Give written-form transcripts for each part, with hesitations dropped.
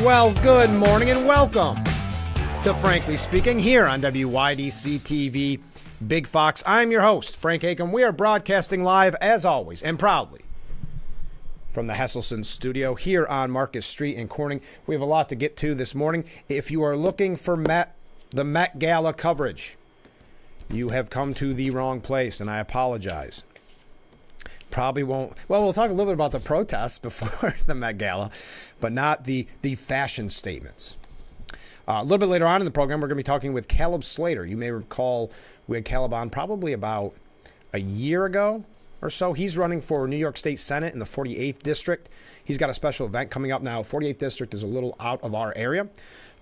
Well, good morning and welcome to Frankly Speaking here on WYDC TV Big Fox. I'm your host, Frank Acom. We are broadcasting live, as always, and proudly from the Hesselson studio here on Marcus Street in Corning. We have a lot to get to this morning. If you are looking for the Met Gala coverage, you have come to the wrong place, and I apologize. Probably won't. Well, we'll talk a little bit about the protests before the Met Gala, but not the fashion statements. A little bit later on in the program, we're going to be talking with Caleb Slater. You may recall we had Caleb on probably about a year ago or so. He's running for New York State Senate in the 48th District. He's got a special event coming up now. 48th District is a little out of our area,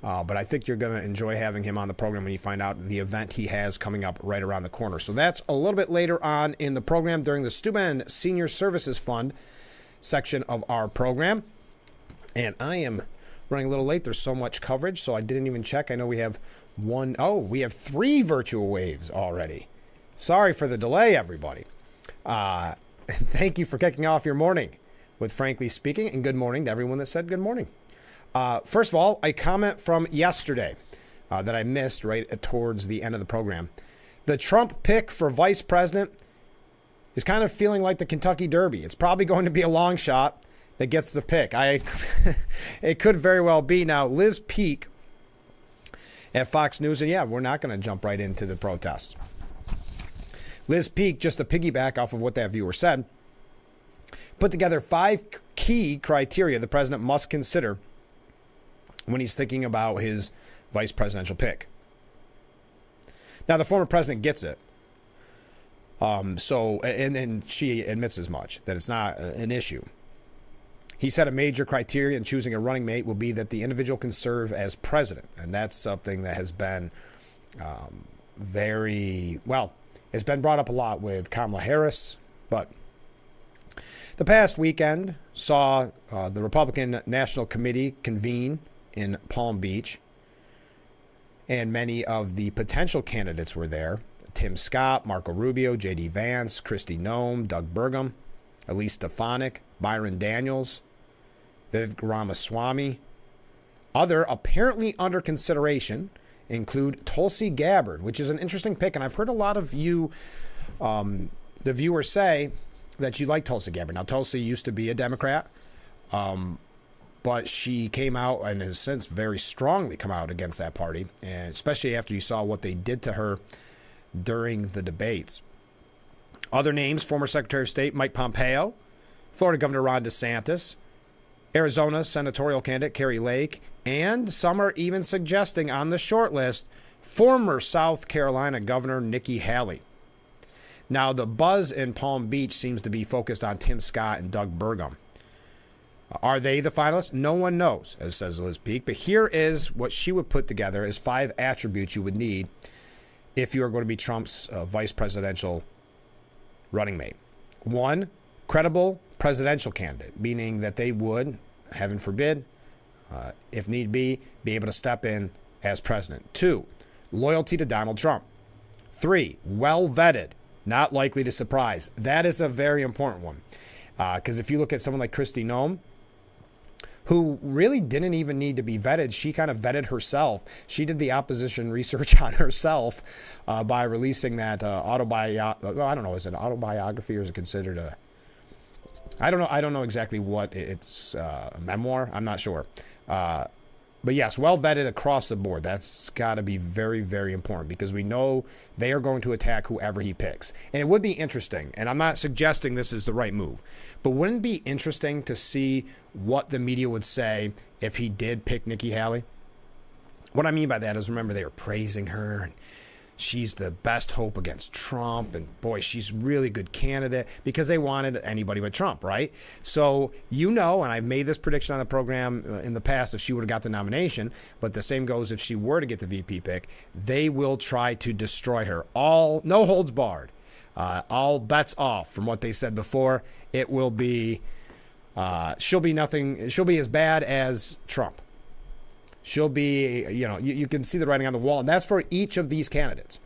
but I think you're going to enjoy having him on the program when you find out the event he has coming up right around the corner. So that's a little bit later on in the program during the Steuben Senior Services Fund section of our program. And I am running a little late. There's so much coverage, so I didn't even check. I know we have we have 3 virtual waves already. Sorry for the delay, everybody. Thank you for kicking off your morning with Frankly Speaking, and good morning to everyone that said good morning. First of all, a comment from yesterday that I missed right towards the end of the program. The Trump pick for vice president is kind of feeling like the Kentucky Derby. It's probably going to be a long shot that gets the pick. It could very well be. Now, Liz Peek at Fox News, and yeah, we're not going to jump right into the protest. Liz Peek, just to piggyback off of what that viewer said, put together 5 key criteria the president must consider when he's thinking about his vice presidential pick. Now, the former president gets it. And she admits as much, that it's not an issue. He said a major criteria in choosing a running mate will be that the individual can serve as president. And that's something that has been it's been brought up a lot with Kamala Harris. But the past weekend saw the Republican National Committee convene in Palm Beach. And many of the potential candidates were there. Tim Scott, Marco Rubio, J.D. Vance, Kristi Noem, Doug Burgum, Elise Stefanik, Byron Daniels, Vivek Ramaswamy. Other apparently under consideration include Tulsi Gabbard, which is an interesting pick. And I've heard a lot of you, the viewers, say that you like Tulsi Gabbard. Now, Tulsi used to be a Democrat, but she came out and has since very strongly come out against that party, and especially after you saw what they did to her during the debates. Other names: former Secretary of State Mike Pompeo, Florida Governor Ron DeSantis, Arizona senatorial candidate Kari Lake, and some are even suggesting on the short list former South Carolina Governor Nikki Haley. Now, the buzz in Palm Beach seems to be focused on Tim Scott and Doug Burgum. Are they the finalists? No one knows, as says Liz Peek, but here is what she would put together as 5 attributes you would need if you are going to be Trump's vice presidential running mate. 1, credible presidential candidate, meaning that they would, heaven forbid, if need be able to step in as president. 2, loyalty to Donald Trump. 3, well vetted, not likely to surprise. That is a very important one, because if you look at someone like Kristi Noem, who really didn't even need to be vetted. She kind of vetted herself. She did the opposition research on herself by releasing that autobiography. Well, I don't know, is it an autobiography or is it considered a... I don't know exactly what it's a memoir. I'm not sure. But yes, well vetted across the board. That's got to be very, very important because we know they are going to attack whoever he picks. And it would be interesting, and I'm not suggesting this is the right move, but wouldn't it be interesting to see what the media would say if he did pick Nikki Haley? What I mean by that is, remember, they were praising her, and she's the best hope against Trump, and boy, she's a really good candidate, because they wanted anybody but Trump, right? So, and I've made this prediction on the program in the past if she would have got the nomination, but the same goes if she were to get the VP pick, they will try to destroy her. No holds barred. All bets off from what they said before. It will be, she'll be as bad as Trump. She'll be, you can see the writing on the wall, and that's for each of these candidates.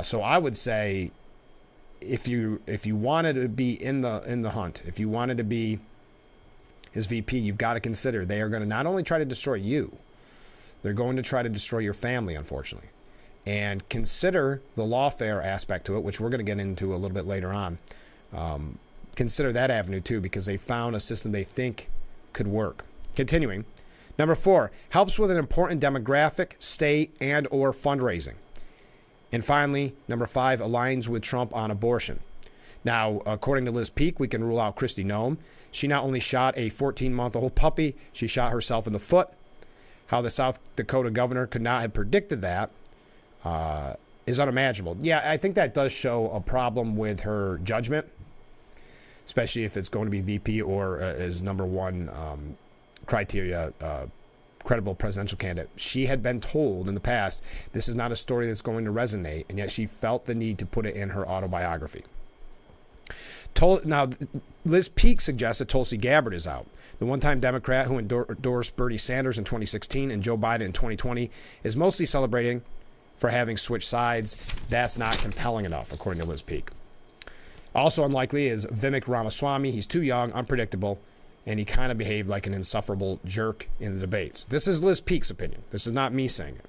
So I would say, if you wanted to be in the hunt, if you wanted to be as VP, you've got to consider they are going to not only try to destroy you, they're going to try to destroy your family, unfortunately. And consider the lawfare aspect to it, which we're going to get into a little bit later on. Consider that avenue too, because they found a system they think could work. Continuing. Number 4, helps with an important demographic, state, and or fundraising. And finally, number 5, aligns with Trump on abortion. Now, according to Liz Peek, we can rule out Kristi Noem. She not only shot a 14-month-old puppy, she shot herself in the foot. How the South Dakota governor could not have predicted that is unimaginable. Yeah, I think that does show a problem with her judgment, especially if it's going to be VP or as number one criteria, credible presidential candidate. She had been told in the past, this is not a story that's going to resonate, and yet she felt the need to put it in her autobiography. Now, Liz Peek suggests that Tulsi Gabbard is out. The one-time Democrat who endorsed Bernie Sanders in 2016 and Joe Biden in 2020 is mostly celebrating for having switched sides. That's not compelling enough, according to Liz Peek. Also unlikely is Vivek Ramaswamy. He's too young, unpredictable, and he kind of behaved like an insufferable jerk in the debates. This is Liz Peek's opinion. This is not me saying it.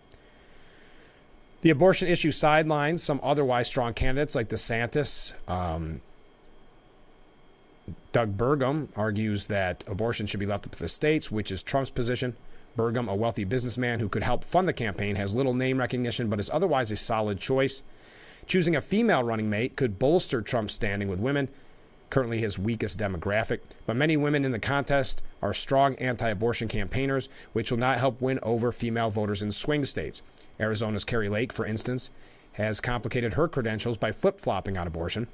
The abortion issue sidelines some otherwise strong candidates like DeSantis. Doug Burgum argues that abortion should be left up to the states, which is Trump's position. Burgum, a wealthy businessman who could help fund the campaign, has little name recognition, but is otherwise a solid choice. Choosing a female running mate could bolster Trump's standing with women, currently his weakest demographic. But many women in the contest are strong anti-abortion campaigners, which will not help win over female voters in swing states. Arizona's Kari Lake, for instance, has complicated her credentials by flip-flopping on abortion.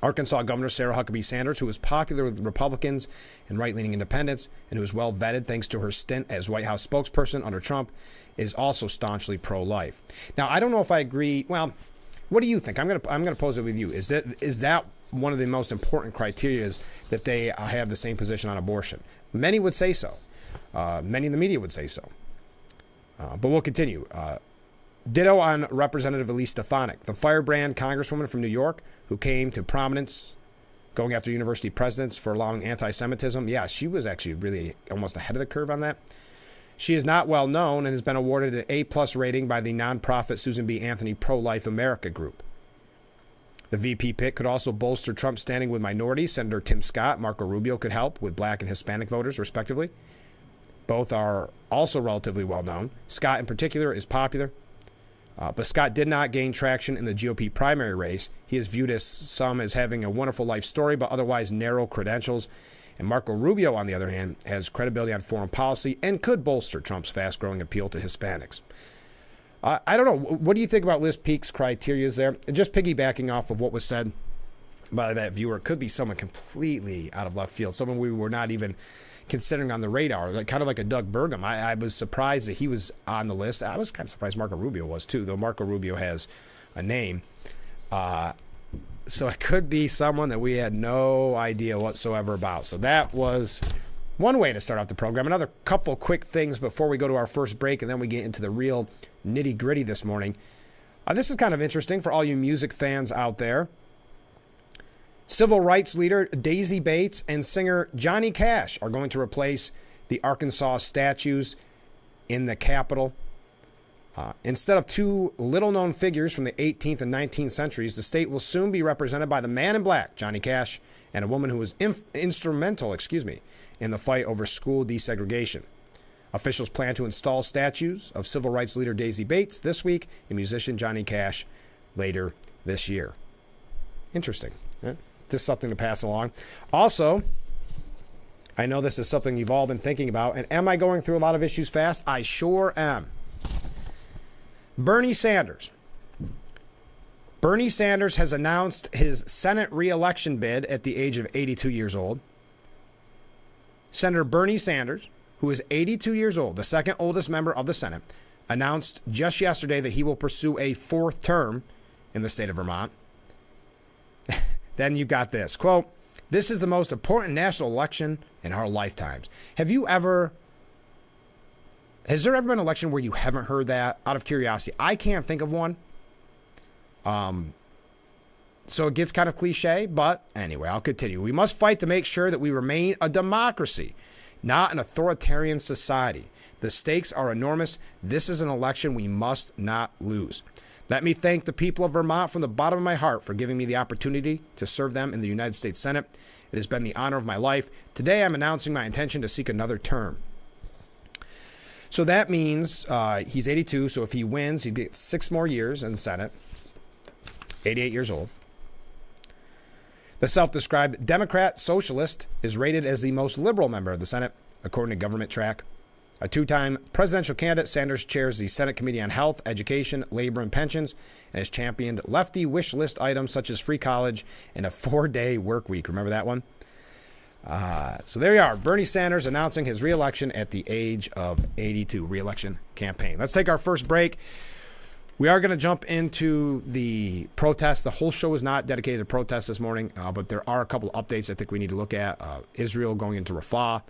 Arkansas Governor Sarah Huckabee Sanders, who is popular with Republicans and right-leaning independents and who is well vetted thanks to her stint as White House spokesperson under Trump, is also staunchly pro-life. Now, I don't know if I agree. Well, what do you think? I'm going to pose it with you. Is that one of the most important criteria that they have the same position on abortion? Many would say so. Many in the media would say so. But we'll continue. Ditto on Representative Elise Stefanik, the firebrand congresswoman from New York who came to prominence going after university presidents for allowing anti-Semitism. Yeah, she was actually really almost ahead of the curve on that. She is not well known and has been awarded an A+ rating by the nonprofit Susan B. Anthony Pro-Life America Group. The VP pick could also bolster Trump's standing with minorities. Senator Tim Scott, Marco Rubio could help with black and Hispanic voters, respectively. Both are also relatively well known. Scott, in particular, is popular. But Scott did not gain traction in the GOP primary race. He is viewed as some as having a wonderful life story, but otherwise narrow credentials. And Marco Rubio, on the other hand, has credibility on foreign policy and could bolster Trump's fast-growing appeal to Hispanics. I don't know. What do you think about Liz Peek's criteria there? Just piggybacking off of what was said by that viewer, it could be someone completely out of left field, someone we were not even considering on the radar, kind of like a Doug Burgum. I was surprised that he was on the list. I was kind of surprised Marco Rubio was too, though Marco Rubio has a name. So it could be someone that we had no idea whatsoever about. So that was one way to start out the program. Another couple quick things before we go to our first break, and then we get into the real nitty-gritty this morning. This is kind of interesting for all you music fans out there. Civil rights leader Daisy Bates and singer Johnny Cash are going to replace the Arkansas statues in the Capitol. Instead of two little-known figures from the 18th and 19th centuries, the state will soon be represented by the man in black, Johnny Cash, and a woman who was instrumental in the fight over school desegregation. Officials plan to install statues of civil rights leader Daisy Bates this week and musician Johnny Cash later this year. Interesting. Yeah. Just something to pass along. Also, I know this is something you've all been thinking about, and am I going through a lot of issues fast? I sure am. Bernie Sanders. Bernie Sanders has announced his Senate re-election bid at the age of 82 years old. Senator Bernie Sanders, who is 82 years old, the second oldest member of the Senate, announced just yesterday that he will pursue a fourth term in the state of Vermont. Then you got this, quote, "This is the most important national election in our lifetimes." Has there ever been an election where you haven't heard that? Out of curiosity, I can't think of one. So it gets kind of cliche, but anyway, I'll continue. We must fight to make sure that we remain a democracy, not an authoritarian society. The stakes are enormous. This is an election we must not lose. Let me thank the people of Vermont from the bottom of my heart for giving me the opportunity to serve them in the United States Senate. It has been the honor of my life. Today, I'm announcing my intention to seek another term. So that means he's 82, so if he wins, he gets 6 more years in the Senate. 88 years old. The self-described Democrat socialist is rated as the most liberal member of the Senate, according to Government Track. A 2-time presidential candidate, Sanders chairs the Senate Committee on Health, Education, Labor, and Pensions, and has championed lefty wish list items such as free college and a 4-day work week. Remember that one? So there you are. Bernie Sanders announcing his re-election at the age of 82. Re-election campaign. Let's take our first break. We are going to jump into the protests. The whole show is not dedicated to protests this morning, but there are a couple of updates I think we need to look at. Israel going into Rafah,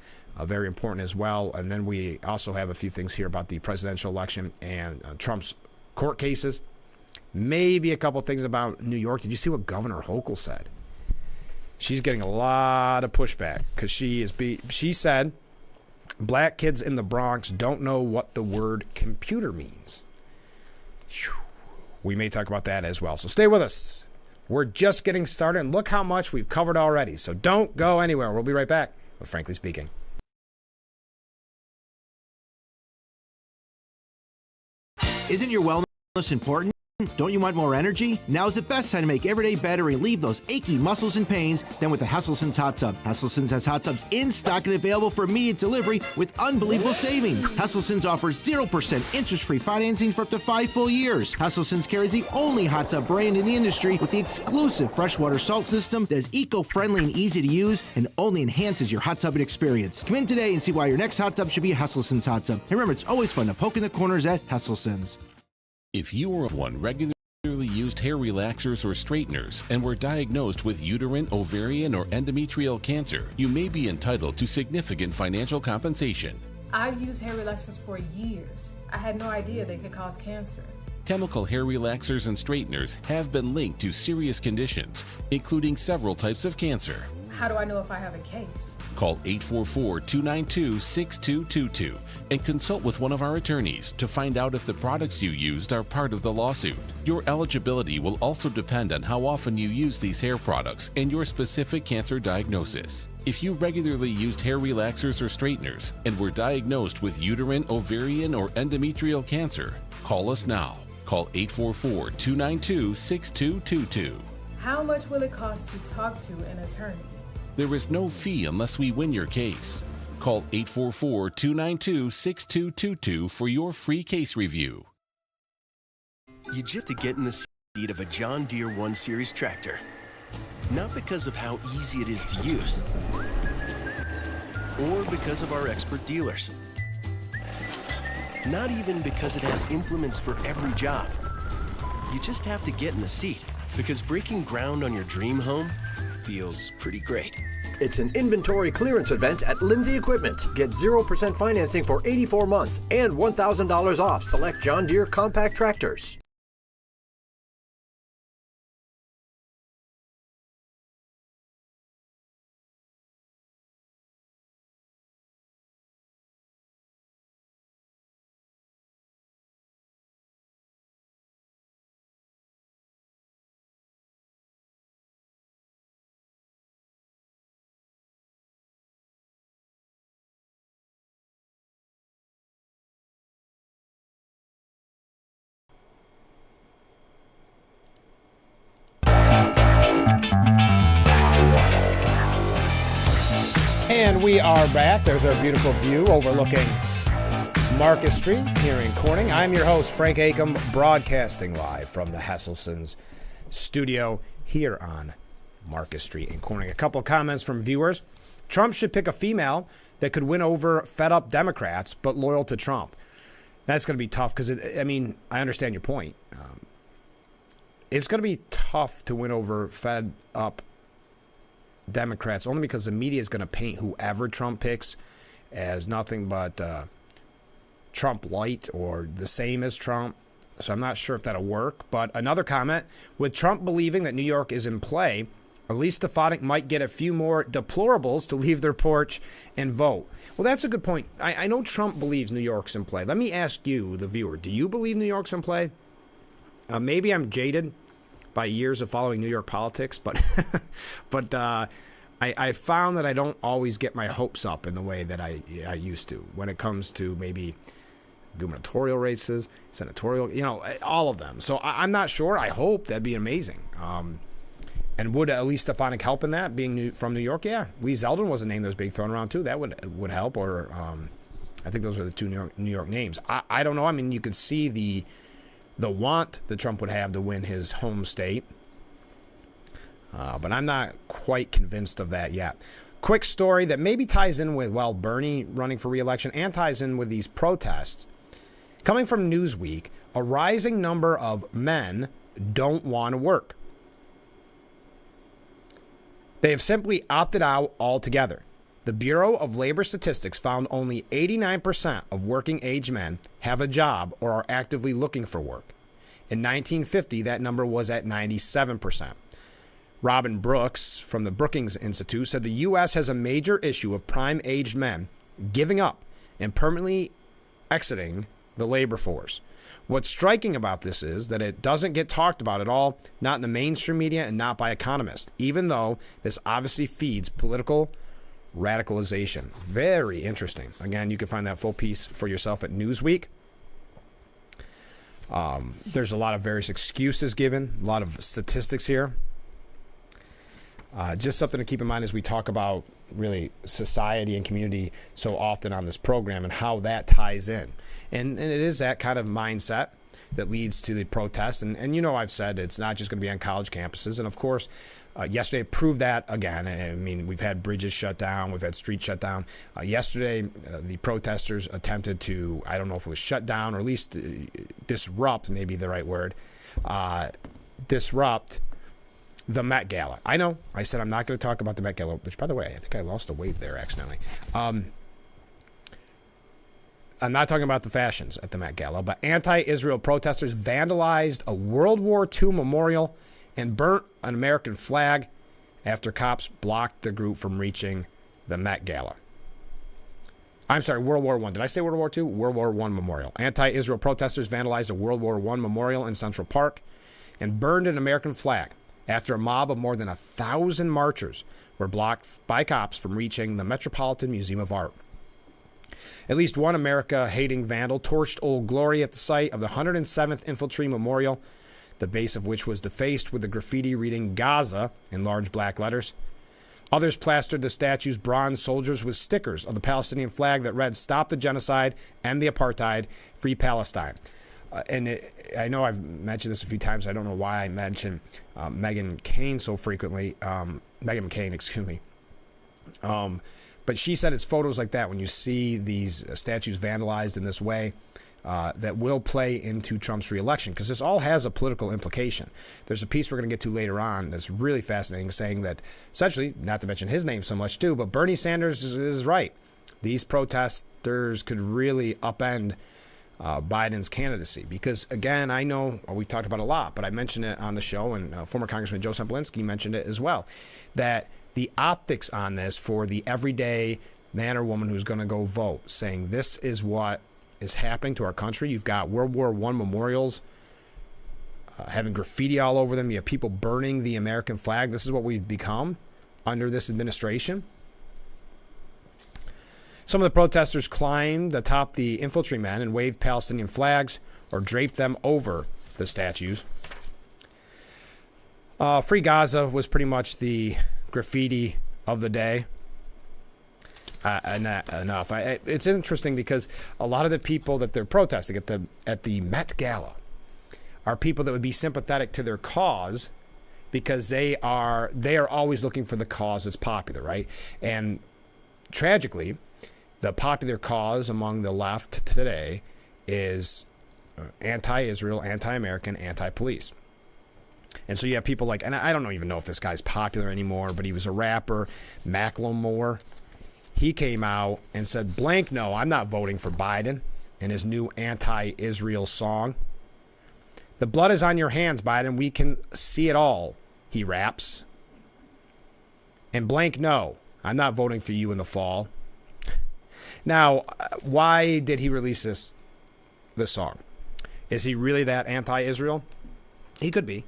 very important as well. And then we also have a few things here about the presidential election and Trump's court cases. Maybe a couple of things about New York. Did you see what Governor Hochul said? She's getting a lot of pushback because she said black kids in the Bronx don't know what the word computer means. We may talk about that as well. So stay with us. We're just getting started, and look how much we've covered already. So don't go anywhere. We'll be right back with Frankly Speaking. Isn't your wellness important? Don't you want more energy? Now's the best time to make every day better and relieve those achy muscles and pains than with the Hesselson's Hot Tub. Hesselson's has hot tubs in stock and available for immediate delivery with unbelievable savings. Hesselson's offers 0% interest-free financing for up to 5 full years. Hesselson's carries the only hot tub brand in the industry with the exclusive freshwater salt system that is eco-friendly and easy to use and only enhances your hot tubbing experience. Come in today and see why your next hot tub should be a Hesselson's hot tub. And remember, it's always fun to poke in the corners at Hesselson's. If you or one regularly used hair relaxers or straighteners and were diagnosed with uterine, ovarian, or endometrial cancer, you may be entitled to significant financial compensation. I've used hair relaxers for years. I had no idea they could cause cancer. Chemical hair relaxers and straighteners have been linked to serious conditions, including several types of cancer. How do I know if I have a case? Call 844-292-6222 and consult with one of our attorneys to find out if the products you used are part of the lawsuit. Your eligibility will also depend on how often you use these hair products and your specific cancer diagnosis. If you regularly used hair relaxers or straighteners and were diagnosed with uterine, ovarian, or endometrial cancer, call us now. Call 844-292-6222. How much will it cost to talk to an attorney? There is no fee unless we win your case. Call 844-292-6222 for your free case review. You just have to get in the seat of a John Deere 1 Series tractor. Not because of how easy it is to use, or because of our expert dealers. Not even because it has implements for every job. You just have to get in the seat because breaking ground on your dream home feels pretty great. It's an inventory clearance event at Lindsay Equipment. Get 0% financing for 84 months and $1,000 off select John Deere compact tractors. And we are back. There's our beautiful view overlooking Marcus Street here in Corning. I'm your host, Frank Acom, broadcasting live from the Hesselson's studio here on Marcus Street in Corning. A couple of comments from viewers. Trump should pick a female that could win over fed-up Democrats but loyal to Trump. That's going to be tough because, I understand your point. It's going to be tough to win over fed-up Democrats only because the media is going to paint whoever Trump picks as nothing but Trump light or the same as Trump. so I'm not sure if that'll work. But another comment, with Trump believing that New York is in play, Elise Stefanik might get a few more deplorables to leave their porch and vote. Well, that's a good point. I know Trump believes New York's in play. Let me ask you, the viewer, do you believe New York's in play? Maybe I'm jaded by years of following New York politics, but I found that I don't always get my hopes up in the way that I used to when it comes to maybe gubernatorial races, senatorial, all of them. So I'm not sure. I hope that'd be amazing. And would Elise Stefanik help in that, being from New York? Yeah. Lee Zeldin was a name that was being thrown around, too. That would help. Or I think those are the two New York names. I don't know. I mean, you could see the want that Trump would have to win his home state. But I'm not quite convinced of that yet. Quick story that maybe ties in with, Bernie running for re-election and ties in with these protests. Coming from Newsweek, a rising number of men don't want to work. They have simply opted out altogether. The Bureau of Labor Statistics found only 89% of working-age men have a job or are actively looking for work. In 1950, that number was at 97%. Robin Brooks from the Brookings Institute said the U.S. has a major issue of prime-aged men giving up and permanently exiting the labor force. What's striking about this is that it doesn't get talked about at all, not in the mainstream media and not by economists, even though this obviously feeds political radicalization. Very interesting. Again, you can find that full piece for yourself at Newsweek. There's a lot of various excuses given, a lot of statistics here. Just something to keep in mind as we talk about really society and community so often on this program and how that ties in. And it is that kind of mindset that leads to the protests. And I've said it's not just going to be on college campuses. And of course, yesterday proved that again. I mean, we've had bridges shut down. We've had streets shut down. Yesterday, the protesters attempted to, I don't know if it was shut down or at least disrupt, maybe the right word, disrupt the Met Gala. I know. I said I'm not going to talk about the Met Gala, which, by the way, I think I lost a wave there accidentally. I'm not talking about the fashions at the Met Gala, but anti-Israel protesters vandalized a World War II memorial and burnt an American flag after cops blocked the group from reaching the Met Gala. I'm sorry, World War I. Did I say World War II? World War I memorial. Anti-Israel protesters vandalized a World War I memorial in Central Park and burned an American flag after a mob of more than 1,000 marchers were blocked by cops from reaching the Metropolitan Museum of Art. At least one America-hating vandal torched Old Glory at the site of the 107th Infantry Memorial, the base of which was defaced with the graffiti reading Gaza in large black letters. Others plastered the statue's bronze soldiers with stickers of the Palestinian flag that read, "Stop the genocide, end the apartheid, free Palestine." I know I've mentioned this a few times. I don't know why I mention Meghan McCain so frequently. Meghan McCain, excuse me. But she said it's photos like that when you see these statues vandalized in this way that will play into Trump's reelection, because this all has a political implication. There's a piece we're going to get to later on that's really fascinating, saying that essentially, not to mention his name so much too, but Bernie Sanders is right. These protesters could really upend Biden's candidacy, because again, I know we've talked about it a lot, but I mentioned it on the show, and former Congressman Joe Semplinsky mentioned it as well, that the optics on this for the everyday man or woman who's going to go vote, saying this is what is happening to our country. You've got World War I memorials having graffiti all over them. You have people burning the American flag. This is what we've become under this administration. Some of the protesters climbed atop the infantrymen and waved Palestinian flags or draped them over the statues. Free Gaza was pretty much the graffiti of the day. Enough. It's interesting because a lot of the people that they're protesting at the Met Gala are people that would be sympathetic to their cause, because they are always looking for the cause that's popular, right? And tragically, the popular cause among the left today is anti-Israel, anti-American, anti-police. And so you have people like, and I don't even know if this guy's popular anymore, but he was a rapper, Macklemore. He came out and said, blank, no, I'm not voting for Biden in his new anti-Israel song. The blood is on your hands, Biden. We can see it all, he raps. And blank no, I'm not voting for you in the fall. Now, why did he release this song? Is he really that anti-Israel? He could be.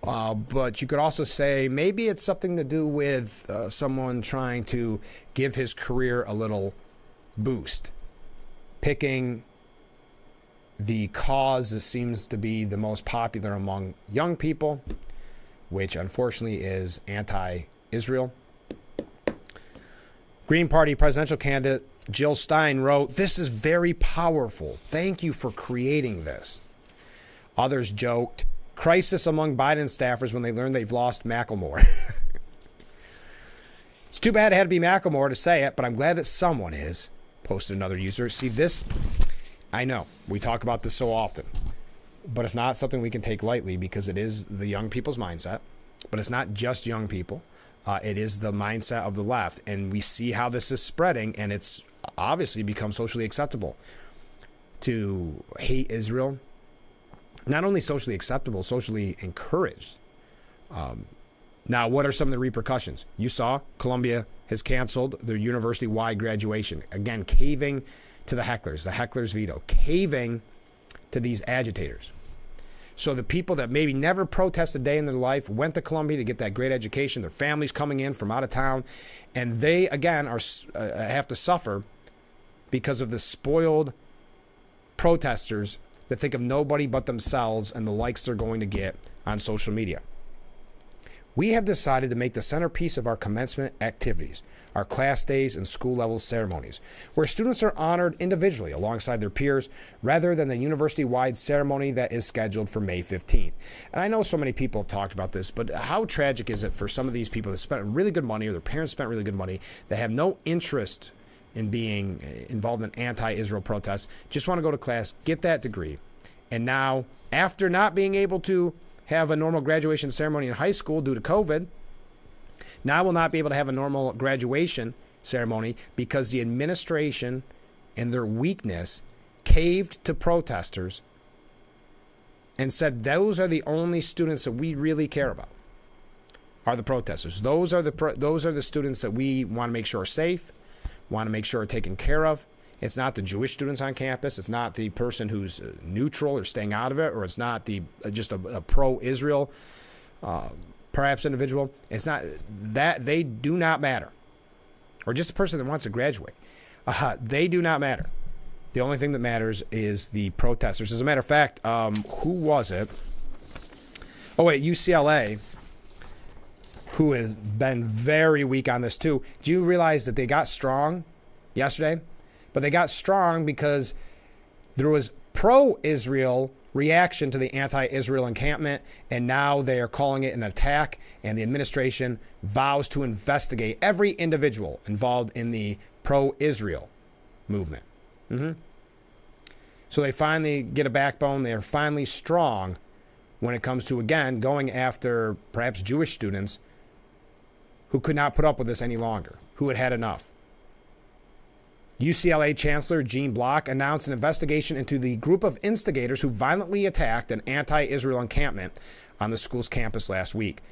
But you could also say maybe it's something to do with someone trying to give his career a little boost. Picking the cause that seems to be the most popular among young people, which unfortunately is anti-Israel. Green Party presidential candidate Jill Stein wrote, "This is very powerful. Thank you for creating this." Others joked, "Crisis among Biden staffers when they learn they've lost Macklemore." It's too bad it had to be Macklemore to say it, but I'm glad that someone is, posted another user. See, this, I know, we talk about this so often, but it's not something we can take lightly because it is the young people's mindset, but it's not just young people. It is the mindset of the left, and we see how this is spreading, and it's obviously become socially acceptable to hate Israel. Not only socially acceptable, socially encouraged. Now, what are some of the repercussions? You saw Columbia has canceled their university-wide graduation. Again, caving to the hecklers' veto, caving to these agitators. So the people that maybe never protested a day in their life went to Columbia to get that great education, their families coming in from out of town, and they, again, have to suffer because of the spoiled protesters that think of nobody but themselves and the likes they're going to get on social media. We have decided to make the centerpiece of our commencement activities, our class days and school level ceremonies, where students are honored individually alongside their peers rather than the university-wide ceremony that is scheduled for May 15th. And I know so many people have talked about this, but how tragic is it for some of these people that spent really good money or their parents spent really good money that have no interest in being involved in anti-Israel protests, just want to go to class, get that degree, and now, after not being able to have a normal graduation ceremony in high school due to COVID, now will not be able to have a normal graduation ceremony because the administration and their weakness caved to protesters and said those are the only students that we really care about, are the protesters. Those are the students that we want to make sure are safe, want to make sure are taken care of. It's not the Jewish students on campus. It's not the person who's neutral or staying out of it, or it's not the just a pro-Israel perhaps individual. It's not that. They do not matter. Or just a person that wants to graduate. They do not matter. The only thing that matters is the protesters. As a matter of fact, who was it? Oh, wait, UCLA, who has been very weak on this too. Do you realize that they got strong yesterday? But they got strong because there was pro-Israel reaction to the anti-Israel encampment, and now they are calling it an attack, and the administration vows to investigate every individual involved in the pro-Israel movement. So they finally get a backbone. They are finally strong when it comes to, again, going after perhaps Jewish students who could not put up with this any longer, who had had enough. UCLA Chancellor Gene Block announced an investigation into the group of instigators who violently attacked an anti-Israel encampment on the school's campus last week.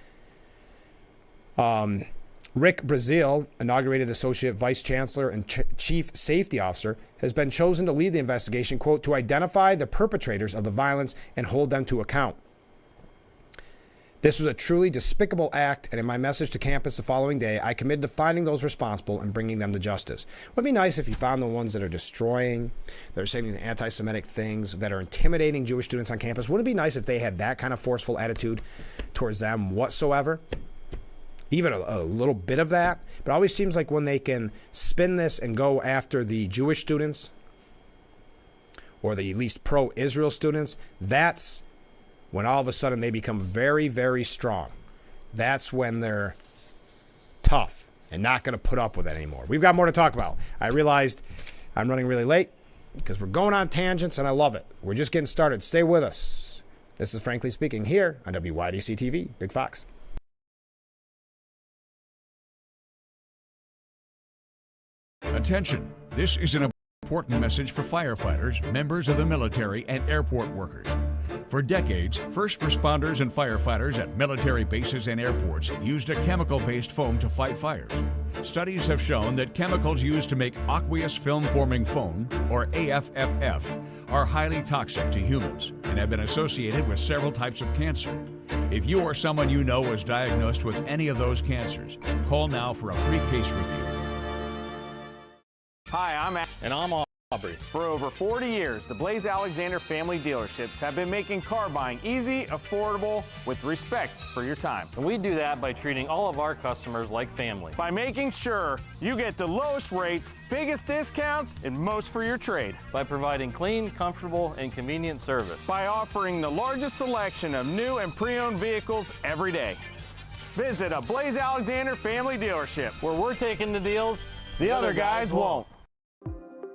Rick Brazil, inaugurated Associate Vice Chancellor and Chief Safety Officer, has been chosen to lead the investigation, quote, to identify the perpetrators of the violence and hold them to account. This was a truly despicable act, and in my message to campus the following day, I committed to finding those responsible and bringing them to justice. Would it be nice if you found the ones that are destroying, that are saying these anti-Semitic things, that are intimidating Jewish students on campus? Wouldn't it be nice if they had that kind of forceful attitude towards them whatsoever? Even a little bit of that. But it always seems like when they can spin this and go after the Jewish students or the at least pro-Israel students, that's when all of a sudden they become very, very strong. That's when they're tough and not going to put up with it anymore. We've got more to talk about. I realized I'm running really late because we're going on tangents, and I love it. We're just getting started. Stay with us. This is Frankly Speaking here on WYDC TV, Big Fox. Attention, this is an important message for firefighters, members of the military, and airport workers. For decades, first responders and firefighters at military bases and airports used a chemical-based foam to fight fires. Studies have shown that chemicals used to make aqueous film-forming foam, or AFFF, are highly toxic to humans and have been associated with several types of cancer. If you or someone you know was diagnosed with any of those cancers, call now for a free case review. Hi, I'm Aubrey. For over 40 years, the Blaze Alexander family dealerships have been making car buying easy, affordable, with respect for your time. And we do that by treating all of our customers like family. By making sure you get the lowest rates, biggest discounts, and most for your trade. By providing clean, comfortable, and convenient service. By offering the largest selection of new and pre-owned vehicles every day. Visit a Blaze Alexander family dealership, where we're taking the deals the other guys won't.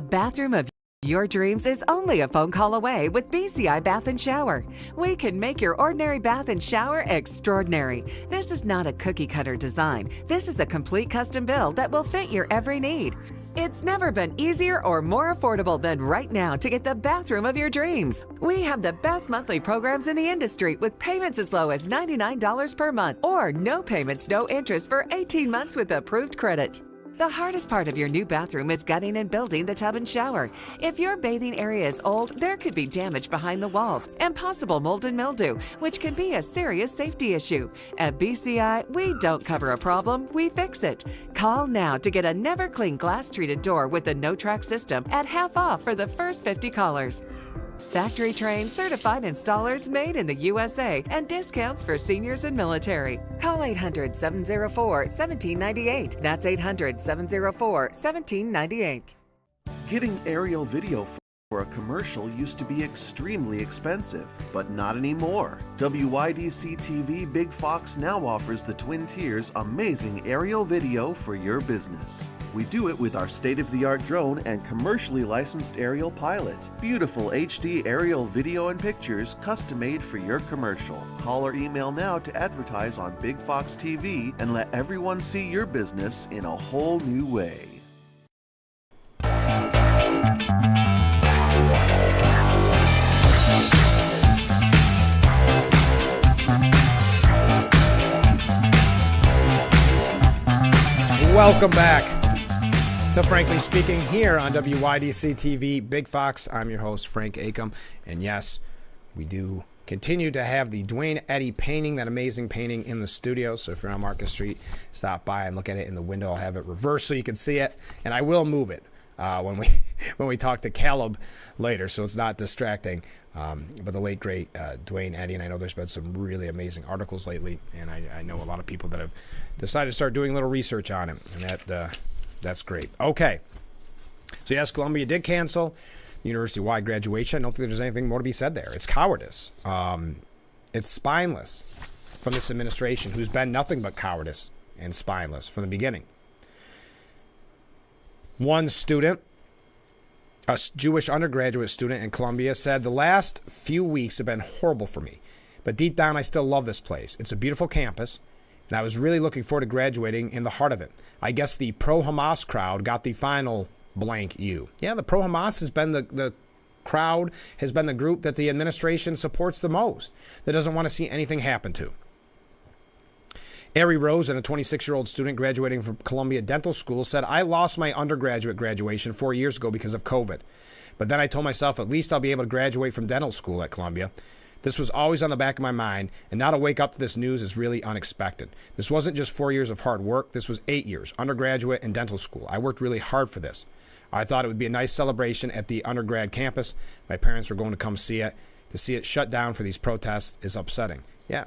Bathroom of your dreams is only a phone call away with BCI Bath and Shower. We can make your ordinary bath and shower extraordinary. This is not a cookie cutter design. This is a complete custom build that will fit your every need. It's never been easier or more affordable than right now to get the bathroom of your dreams. We have the best monthly programs in the industry with payments as low as $99 per month or no payments, no interest for 18 months with approved credit. The hardest part of your new bathroom is gutting and building the tub and shower. If your bathing area is old, there could be damage behind the walls and possible mold and mildew, which can be a serious safety issue. At BCI, we don't cover a problem, we fix it. Call now to get a never clean glass treated door with the no-track system at half off for the first 50 callers. Factory trained, certified installers made in the USA and discounts for seniors and military. Call 800-704-1798. That's 800-704-1798. Getting aerial video for a commercial used to be extremely expensive, but not anymore. WYDC TV Big Fox now offers the Twin Tiers amazing aerial video for your business. We do it with our state-of-the-art drone and commercially licensed aerial pilot. Beautiful HD aerial video and pictures custom-made for your commercial. Call or email now to advertise on Big Fox TV and let everyone see your business in a whole new way. Welcome back to Frankly Speaking here on WYDC TV Big Fox. I'm your host, Frank Acom. And yes, we do continue to have the Dwayne Eddy painting, that amazing painting in the studio. So if you're on Market Street, stop by and look at it in the window. I'll have it reversed so you can see it. And I will move it when we talk to Caleb later, so it's not distracting. But the late, great Dwayne Eddy, and I know there's been some really amazing articles lately, and I know a lot of people that have decided to start doing a little research on him, and that's great. Okay. So yes, Columbia did cancel university-wide graduation. I don't think there's anything more to be said there. It's cowardice. It's spineless from this administration, who's been nothing but cowardice and spineless from the beginning. One student, a Jewish undergraduate student in Columbia, said, "The last few weeks have been horrible for me, but deep down I still love this place. It's a beautiful campus, and I was really looking forward to graduating in the heart of it. I guess the pro-Hamas crowd got the final blank you." Yeah, the pro-Hamas has been the crowd, has been the group that the administration supports the most, that doesn't want to see anything happen to. Ari Rosen, a 26-year-old student graduating from Columbia Dental School, said, "I lost my undergraduate graduation 4 years ago because of COVID. But then I told myself at least I'll be able to graduate from dental school at Columbia. This was always on the back of my mind, and now to wake up to this news is really unexpected. This wasn't just 4 years of hard work. This was 8 years, undergraduate and dental school. I worked really hard for this. I thought it would be a nice celebration at the undergrad campus. My parents were going to come see it. To see it shut down for these protests is upsetting." Yeah.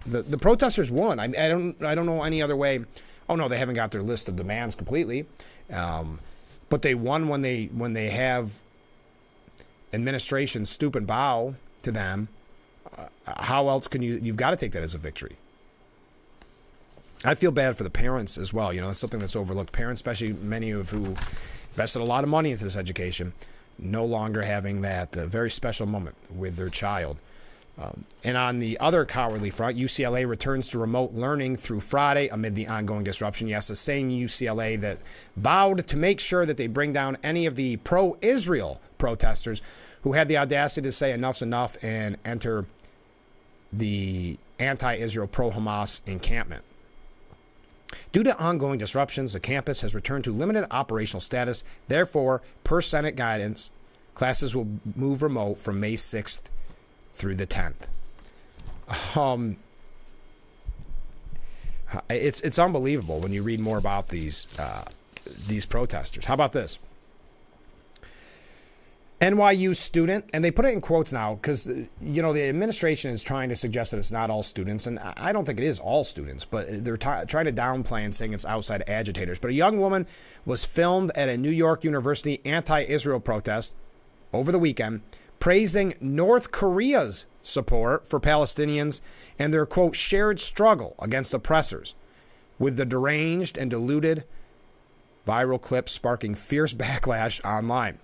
The protesters won. I don't know any other way. Oh no, they haven't got their list of demands completely, but they won when they have administration stoop and bow to them. How else can you've got to take that as a victory? I feel bad for the parents as well. You know, that's something that's overlooked. Parents, especially many of who invested a lot of money into this education, no longer having that very special moment with their child. And on the other cowardly front, UCLA returns to remote learning through Friday amid the ongoing disruption. Yes, the same UCLA that vowed to make sure that they bring down any of the pro-Israel protesters who had the audacity to say enough's enough and enter the anti-Israel, pro-Hamas encampment. Due to ongoing disruptions, the campus has returned to limited operational status. Therefore, per Senate guidance, classes will move remote from May 6th through the 10th. It's unbelievable when you read more about these protesters. How about this? NYU student, and they put it in quotes now because, you know, the administration is trying to suggest that it's not all students, and I don't think it is all students, but they're trying to downplay and saying it's outside agitators. But a young woman was filmed at a New York University anti-Israel protest over the weekend, praising North Korea's support for Palestinians and their, quote, shared struggle against oppressors, with the deranged and deluded viral clip sparking fierce backlash online.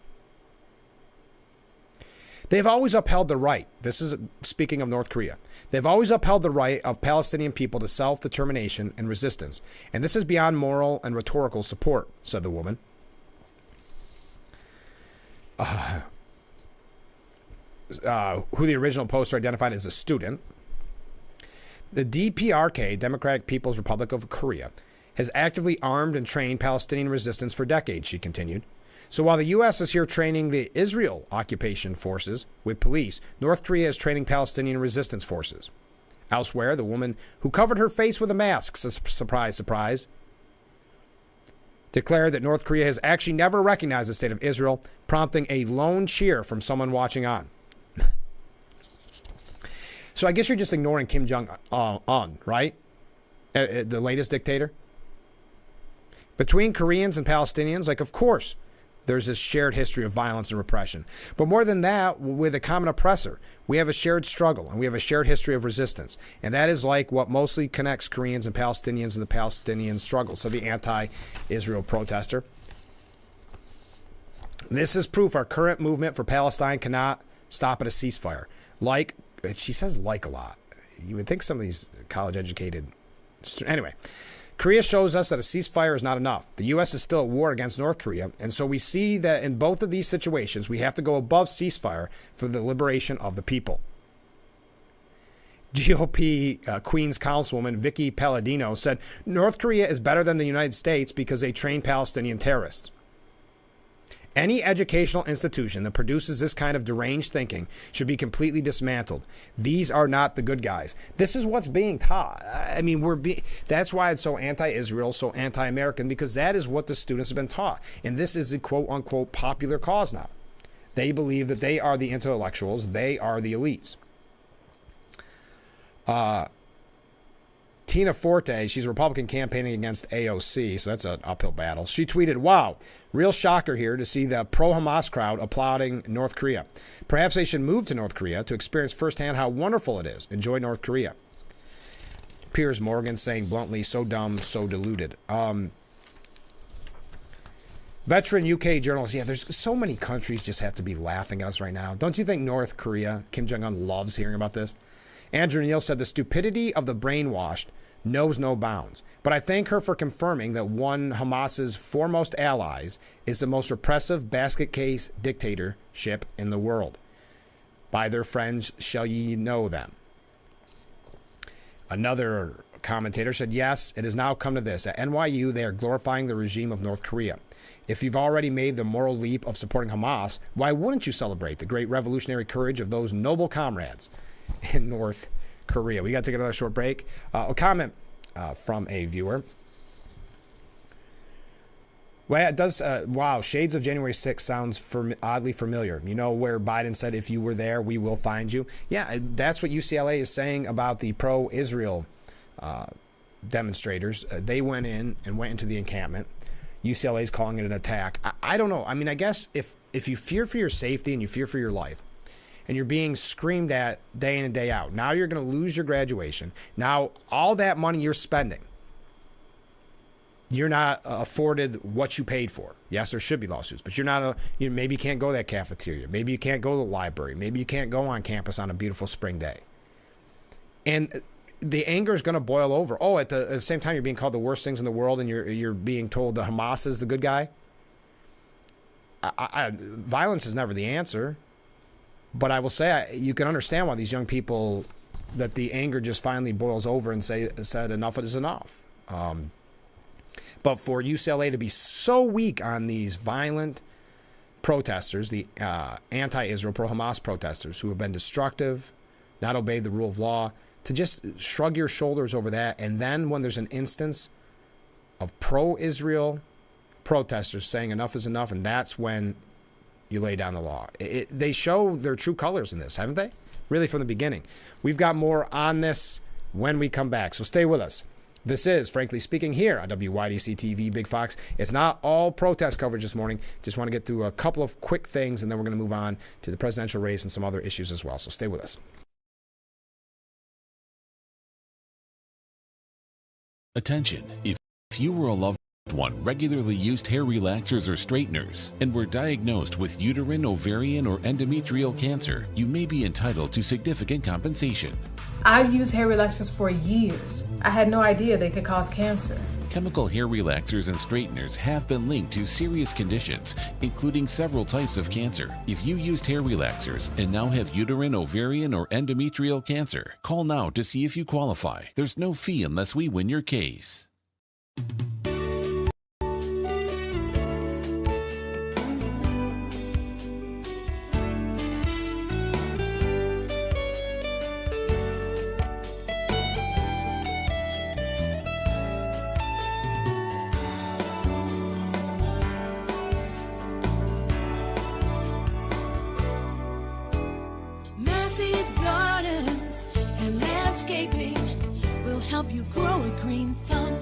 They've always upheld the right. This is speaking of North Korea. They've always upheld the right of Palestinian people to self-determination and resistance. And this is beyond moral and rhetorical support, said the woman. Who the original poster identified as a student. The DPRK, Democratic People's Republic of Korea, has actively armed and trained Palestinian resistance for decades, she continued. So while the U.S. is here training the Israel occupation forces with police, North Korea is training Palestinian resistance forces. Elsewhere, the woman who covered her face with a mask, surprise, surprise, declared that North Korea has actually never recognized the state of Israel, prompting a lone cheer from someone watching on. So I guess you're just ignoring Kim Jong-un, right? The latest dictator. Between Koreans and Palestinians, like, of course, there's this shared history of violence and repression. But more than that, with a common oppressor, we have a shared struggle and we have a shared history of resistance. And that is like what mostly connects Koreans and Palestinians in the Palestinian struggle. So the anti-Israel protester. This is proof our current movement for Palestine cannot stop at a ceasefire. Like, she says like a lot. You would think some of these college-educated... Anyway, Korea shows us that a ceasefire is not enough. The U.S. is still at war against North Korea, and so we see that in both of these situations, we have to go above ceasefire for the liberation of the people. GOP Queens Councilwoman Vicky Palladino said, North Korea is better than the United States because they train Palestinian terrorists. Any educational institution that produces this kind of deranged thinking should be completely dismantled. These are not the good guys. This is what's being taught. I mean, that's why it's so anti-Israel, so anti-American, because that is what the students have been taught. And this is the quote-unquote popular cause now. They believe that they are the intellectuals. They are the elites. Tina Forte, she's a Republican campaigning against AOC, so that's an uphill battle. She tweeted, wow, real shocker here to see the pro-Hamas crowd applauding North Korea. Perhaps they should move to North Korea to experience firsthand how wonderful it is. Enjoy North Korea. Piers Morgan saying bluntly, so dumb, so deluded. Veteran UK journalist, yeah, there's so many countries just have to be laughing at us right now. Don't you think North Korea, Kim Jong-un loves hearing about this? Andrew Neal said the stupidity of the brainwashed knows no bounds. But I thank her for confirming that one Hamas's foremost allies is the most repressive basket case dictatorship in the world. By their friends shall ye know them. Another commentator said, yes, it has now come to this. At NYU, they are glorifying the regime of North Korea. If you've already made the moral leap of supporting Hamas, why wouldn't you celebrate the great revolutionary courage of those noble comrades in North Korea? We got to take another short break. A comment from a viewer. Well, it does. Wow, shades of January 6th sounds oddly familiar. You know where Biden said, if you were there, we will find you? Yeah, that's what UCLA is saying about the pro-Israel demonstrators. They went into the encampment. UCLA is calling it an attack. I don't know. I mean, I guess if you fear for your safety and you fear for your life, and you're being screamed at day in and day out, now you're going to lose your graduation. Now, all that money you're spending, you're not afforded what you paid for. Yes, there should be lawsuits, but maybe you can't go to that cafeteria. Maybe you can't go to the library. Maybe you can't go on campus on a beautiful spring day. And the anger is going to boil over. Oh, at the same time, you're being called the worst things in the world, and you're being told the Hamas is the good guy. Violence is never the answer, but I will say you can understand why these young people, that the anger just finally boils over and said enough is enough. But for UCLA to be so weak on these violent protesters, the anti-Israel, pro-Hamas protesters who have been destructive, not obeyed the rule of law, to just shrug your shoulders over that, and then when there's an instance of pro-Israel protesters saying enough is enough, and that's when you lay down the law. They show their true colors in this, haven't they? Really from the beginning. We've got more on this when we come back, so stay with us. This is Frankly Speaking here on WYDC TV Big Fox. It's not all protest coverage this morning. Just want to get through a couple of quick things, and then we're going to move on to the presidential race and some other issues as well, so stay with us. Attention, if you were a loved one regularly used hair relaxers or straighteners and were diagnosed with uterine, ovarian, or endometrial cancer, you may be entitled to significant compensation. I've used hair relaxers for years. I had no idea they could cause cancer. Chemical hair relaxers and straighteners have been linked to serious conditions, including several types of cancer. If you used hair relaxers and now have uterine, ovarian, or endometrial cancer, call now to see if you qualify. There's no fee unless we win your case. Gardens and landscaping will help you grow a green thumb.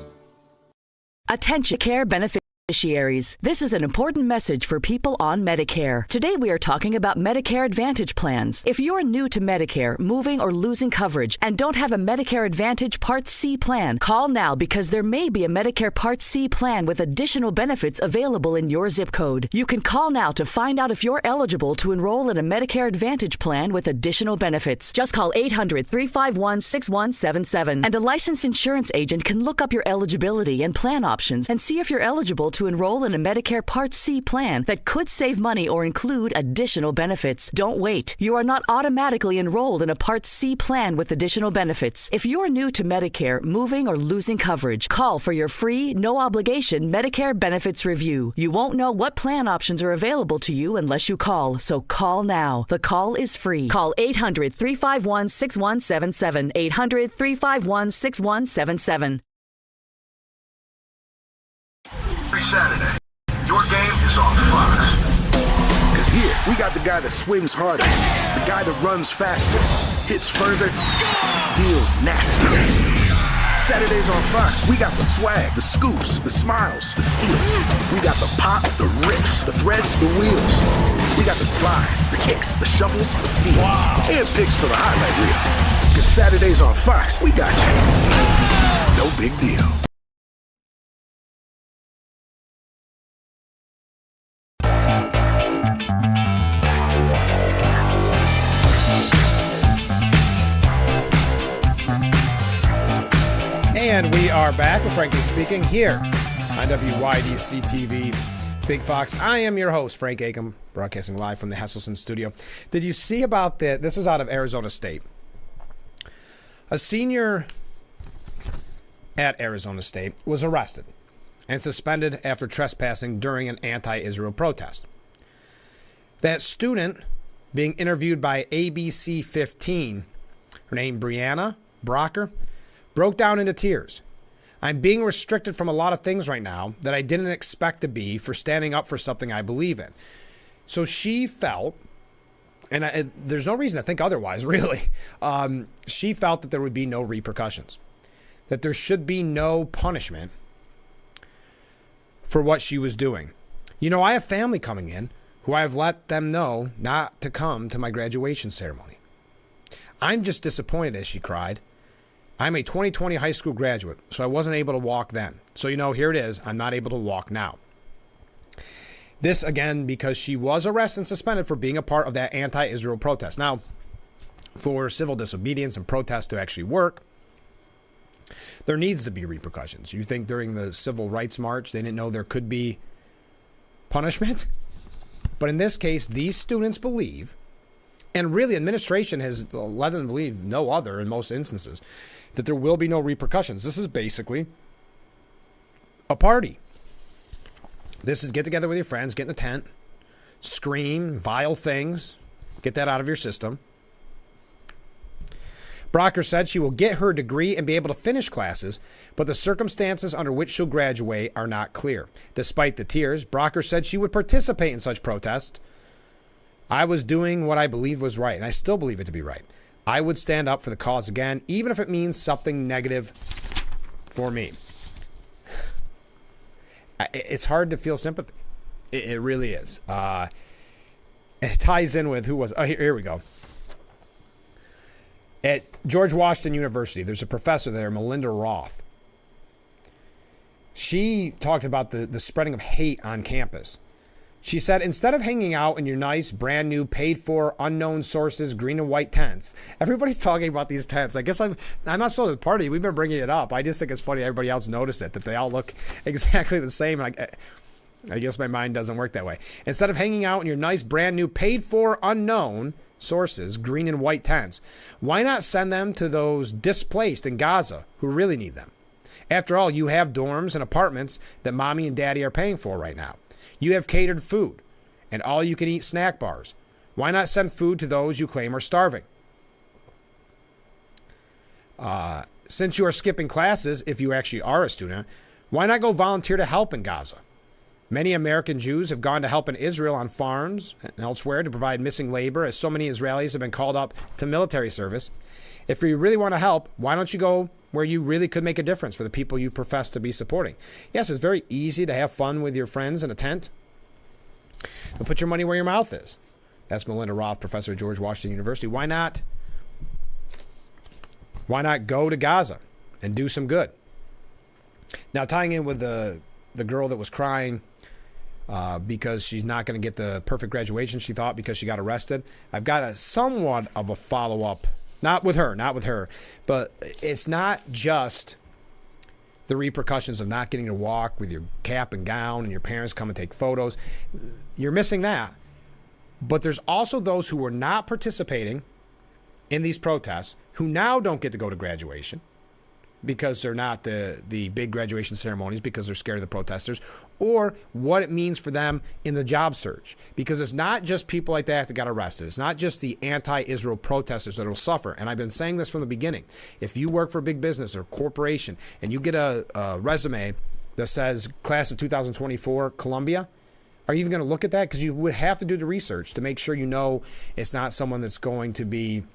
Attention care beneficiaries. This is an important message for people on Medicare. Today we are talking about Medicare Advantage plans. If you're new to Medicare, moving or losing coverage, and don't have a Medicare Advantage Part C plan, call now because there may be a Medicare Part C plan with additional benefits available in your zip code. You can call now to find out if you're eligible to enroll in a Medicare Advantage plan with additional benefits. Just call 800-351-6177 and a licensed insurance agent can look up your eligibility and plan options and see if you're eligible to enroll in a Medicare Part C plan that could save money or include additional benefits. Don't wait. You are not automatically enrolled in a Part C plan with additional benefits. If you're new to Medicare, moving or losing coverage, call for your free, no-obligation Medicare benefits review. You won't know what plan options are available to you unless you call, so call now. The call is free. Call 800-351-6177. 800-351-6177. Every Saturday, your game is on Fox. Because here, we got the guy that swings harder, the guy that runs faster, hits further, deals nasty. Saturdays on Fox, we got the swag, the scoops, the smiles, the steals. We got the pop, the rips, the threads, the wheels. We got the slides, the kicks, the shovels, the feeds, and picks for the highlight reel. Because Saturdays on Fox, we got you. No big deal. And we are back with Frankly Speaking here on WYDC TV Big Fox. I am your host, Frank Acom, broadcasting live from the Hesselson studio. Did you see about this was out of Arizona State. A senior at Arizona State was arrested and suspended after trespassing during an anti-Israel protest. That student being interviewed by ABC 15, her name Brianna Brocker, broke down into tears. I'm being restricted from a lot of things right now that I didn't expect to be for standing up for something I believe in. So she felt, and there's no reason to think otherwise, really. She felt that there would be no repercussions, that there should be no punishment for what she was doing. You know, I have family coming in who I have let them know not to come to my graduation ceremony. I'm just disappointed, as she cried. I'm a 2020 high school graduate, so I wasn't able to walk then. So, here it is. I'm not able to walk now. This, again, because she was arrested and suspended for being a part of that anti-Israel protest. Now, for civil disobedience and protest to actually work, there needs to be repercussions. You think during the Civil Rights March, they didn't know there could be punishment? But in this case, these students believe, and really administration has led them to believe no other in most instances, that there will be no repercussions. This is basically a party. This is get together with your friends, get in the tent, scream, vile things, get that out of your system. Brocker said she will get her degree and be able to finish classes, but the circumstances under which she'll graduate are not clear. Despite the tears, Brocker said she would participate in such protests. I was doing what I believed was right, and I still believe it to be right. I would stand up for the cause again, even if it means something negative for me. It's hard to feel sympathy. It really is. It ties in with who was... Oh, here we go. At George Washington University, there's a professor there, Melinda Roth. She talked about the spreading of hate on campus. She said, instead of hanging out in your nice, brand new, paid for, unknown sources, green and white tents, everybody's talking about these tents. I guess I'm not so to the party. We've been bringing it up. I just think it's funny everybody else noticed it, that they all look exactly the same. I guess my mind doesn't work that way. Instead of hanging out in your nice, brand new, paid for, unknown sources, green and white tents, why not send them to those displaced in Gaza who really need them? After all, you have dorms and apartments that mommy and daddy are paying for right now. You have catered food and all you can eat snack bars. Why not send food to those you claim are starving? Since you are skipping classes, if you actually are a student, why not go volunteer to help in Gaza? Many American Jews have gone to help in Israel on farms and elsewhere to provide missing labor, as so many Israelis have been called up to military service. If you really want to help, why don't you go where you really could make a difference for the people you profess to be supporting? Yes, it's very easy to have fun with your friends in a tent, but put your money where your mouth is. That's Melinda Roth, professor at George Washington University. Why not go to Gaza and do some good? Now, tying in with the girl that was crying because she's not going to get the perfect graduation she thought because she got arrested, I've got a somewhat of a follow-up. Not with her, but it's not just the repercussions of not getting to walk with your cap and gown and your parents come and take photos. You're missing that. But there's also those who were not participating in these protests who now don't get to go to graduation because they're not the big graduation ceremonies because they're scared of the protesters, or what it means for them in the job search. Because it's not just people like that got arrested. It's not just the anti-Israel protesters that will suffer. And I've been saying this from the beginning. If you work for a big business or corporation and you get a resume that says class of 2024 Columbia, are you even going to look at that? Because you would have to do the research to make sure you know it's not someone that's going to be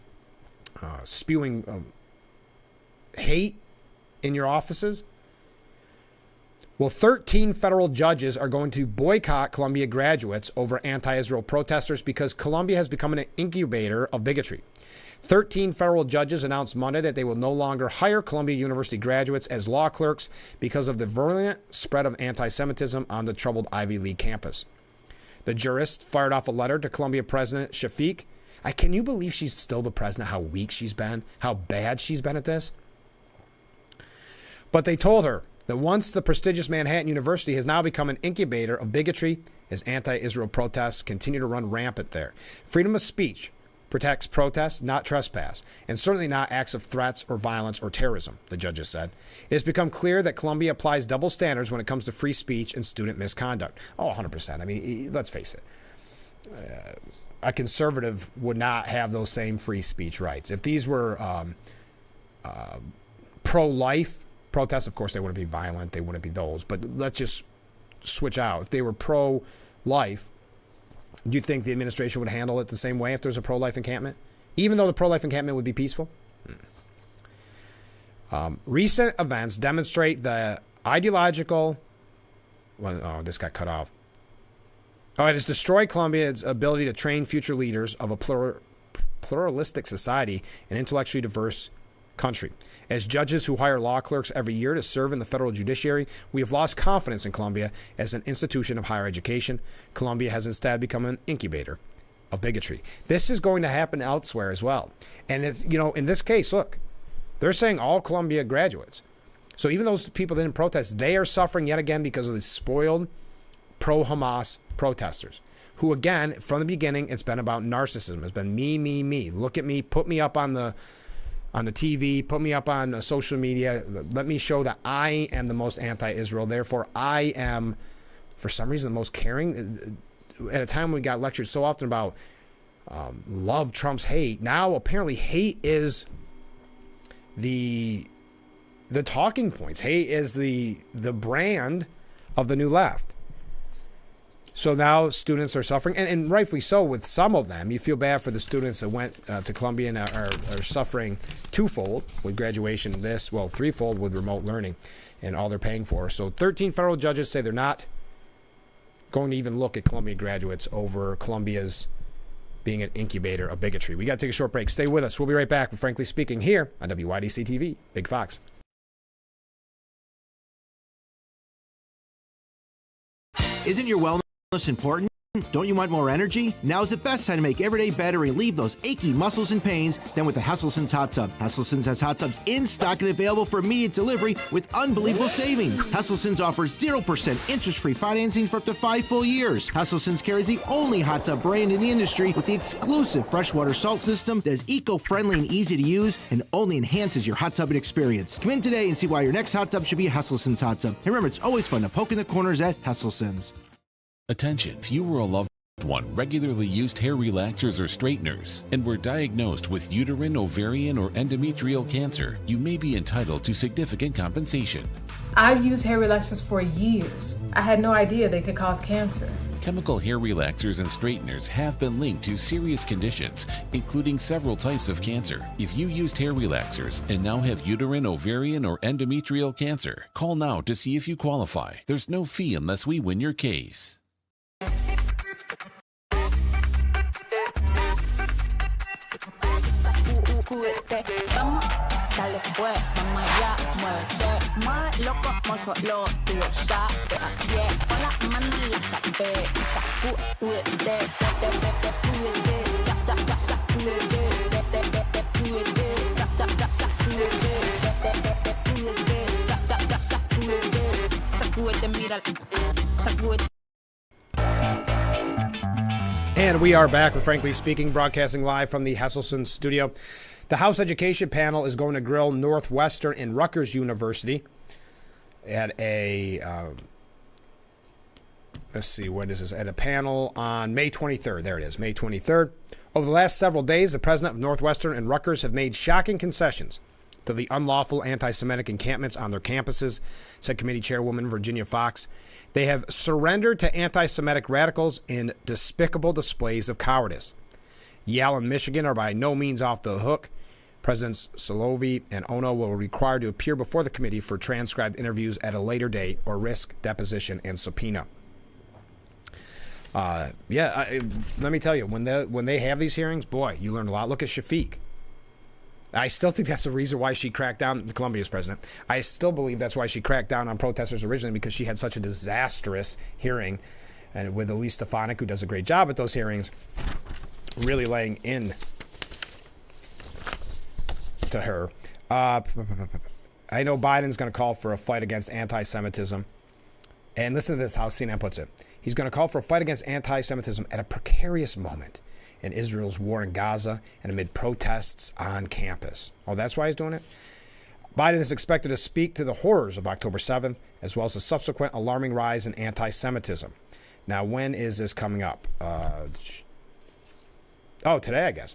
spewing hate in your offices. Well, 13 federal judges are going to boycott Columbia graduates over anti-Israel protesters because Columbia has become an incubator of bigotry. 13 federal judges announced Monday that they will no longer hire Columbia University graduates as law clerks because of the virulent spread of anti-Semitism on the troubled Ivy League campus. The jurist fired off a letter to Columbia President Shafiq. Can you believe she's still the president, how weak she's been, how bad she's been at this? But they told her that once the prestigious Manhattan University has now become an incubator of bigotry as anti-Israel protests continue to run rampant there. Freedom of speech protects protest, not trespass, and certainly not acts of threats or violence or terrorism, the judges said. It has become clear that Columbia applies double standards when it comes to free speech and student misconduct. Oh, 100%. I mean, let's face it. A conservative would not have those same free speech rights. If these were pro-life protests, of course, they wouldn't be violent. They wouldn't be those. But let's just switch out. If they were pro-life, do you think the administration would handle it the same way if there's a pro-life encampment? Even though the pro-life encampment would be peaceful? Recent events demonstrate the ideological... this got cut off. It has destroyed Columbia's ability to train future leaders of a pluralistic society and intellectually diverse country. As judges who hire law clerks every year to serve in the federal judiciary, we have lost confidence in Columbia as an institution of higher education. Columbia has instead become an incubator of bigotry. This is going to happen elsewhere as well. And it's, in this case, look, they're saying all Columbia graduates. So even those people that didn't protest, they are suffering yet again because of the spoiled pro-Hamas protesters who, again, from the beginning, it's been about narcissism. It's been me, me, me. Look at me. Put me up on the TV. Put me up on social media. Let me show that I am the most anti-Israel. Therefore, I am, for some reason, the most caring. At a time when we got lectured so often about love trumps hate, now apparently hate is the talking points. Hate is the brand of the new left. So now students are suffering, and rightfully so with some of them. You feel bad for the students that went to Columbia and are suffering twofold with graduation, threefold with remote learning and all they're paying for. So 13 federal judges say they're not going to even look at Columbia graduates over Columbia's being an incubator of bigotry. We got to take a short break. Stay with us. We'll be right back with Frankly Speaking here on WYDC TV, Big Fox. Isn't your wellness important? Don't you want more energy? Now's the best time to make every day better and relieve those achy muscles and pains than with the Hesselsen's Hot Tub. Hesselsen's has hot tubs in stock and available for immediate delivery with unbelievable savings. Hesselsen's offers 0% interest-free financing for up to 5 full years. Hesselsen's carries the only hot tub brand in the industry with the exclusive freshwater salt system that is eco-friendly and easy to use and only enhances your hot tubbing experience. Come in today and see why your next hot tub should be a Hesselsen's hot tub. And remember, it's always fun to poke in the corners at Hesselsen's. Attention, if you or a loved one regularly used hair relaxers or straighteners and were diagnosed with uterine, ovarian, or endometrial cancer, you may be entitled to significant compensation. I've used hair relaxers for years. I had no idea they could cause cancer. Chemical hair relaxers and straighteners have been linked to serious conditions, including several types of cancer. If you used hair relaxers and now have uterine, ovarian, or endometrial cancer, call now to see if you qualify. There's no fee unless we win your case. Dale pues, mamá ya, muévete más loco como solo tú lo sabes. Así es, con las manos en la cabeza, sacúdete, sacúdete, mira, sacúdete. And we are back with Frankly Speaking, broadcasting live from the Hesselson studio. The House Education Panel is going to grill Northwestern and Rutgers University at a, at a panel on May 23rd. There it is, May 23rd. Over the last several days, the president of Northwestern and Rutgers have made shocking concessions to the unlawful anti-Semitic encampments on their campuses, said committee chairwoman Virginia Fox. They have surrendered to anti-Semitic radicals in despicable displays of cowardice. Yale and Michigan are by no means off the hook. Presidents Solovey and Ono will be required to appear before the committee for transcribed interviews at a later date or risk deposition and subpoena. Let me tell you, when they have these hearings, boy, you learn a lot. Look at Shafiq. I still think that's the reason why she cracked down, Columbia's president. I still believe that's why she cracked down on protesters originally, because she had such a disastrous hearing, and with Elise Stefanik, who does a great job at those hearings, really laying in to her. I know Biden's going to call for a fight against anti-Semitism. And listen to this, how CNN puts it. He's going to call for a fight against anti-Semitism at a precarious moment in Israel's war in Gaza and amid protests on campus. Oh, that's why he's doing it? Biden is expected to speak to the horrors of October 7th, as well as the subsequent alarming rise in anti-Semitism. Now, when is this coming up? Today, I guess.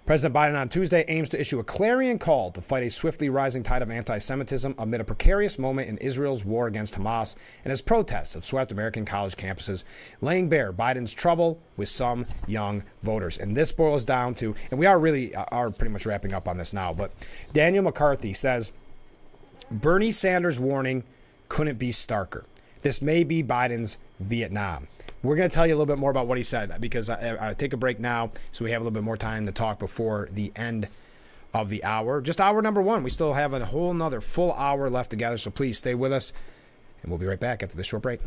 President Biden on Tuesday aims to issue a clarion call to fight a swiftly rising tide of anti-Semitism amid a precarious moment in Israel's war against Hamas and as protests have swept American college campuses, laying bare Biden's trouble with some young voters. And this boils down to, and we are pretty much wrapping up on this now, but Daniel McCarthy says, Bernie Sanders' warning couldn't be starker. This may be Biden's Vietnam. We're going to tell you a little bit more about what he said, because I take a break now so we have a little bit more time to talk before the end of the hour. Just hour number one. We still have a whole nother full hour left together, so please stay with us, and we'll be right back after this short break.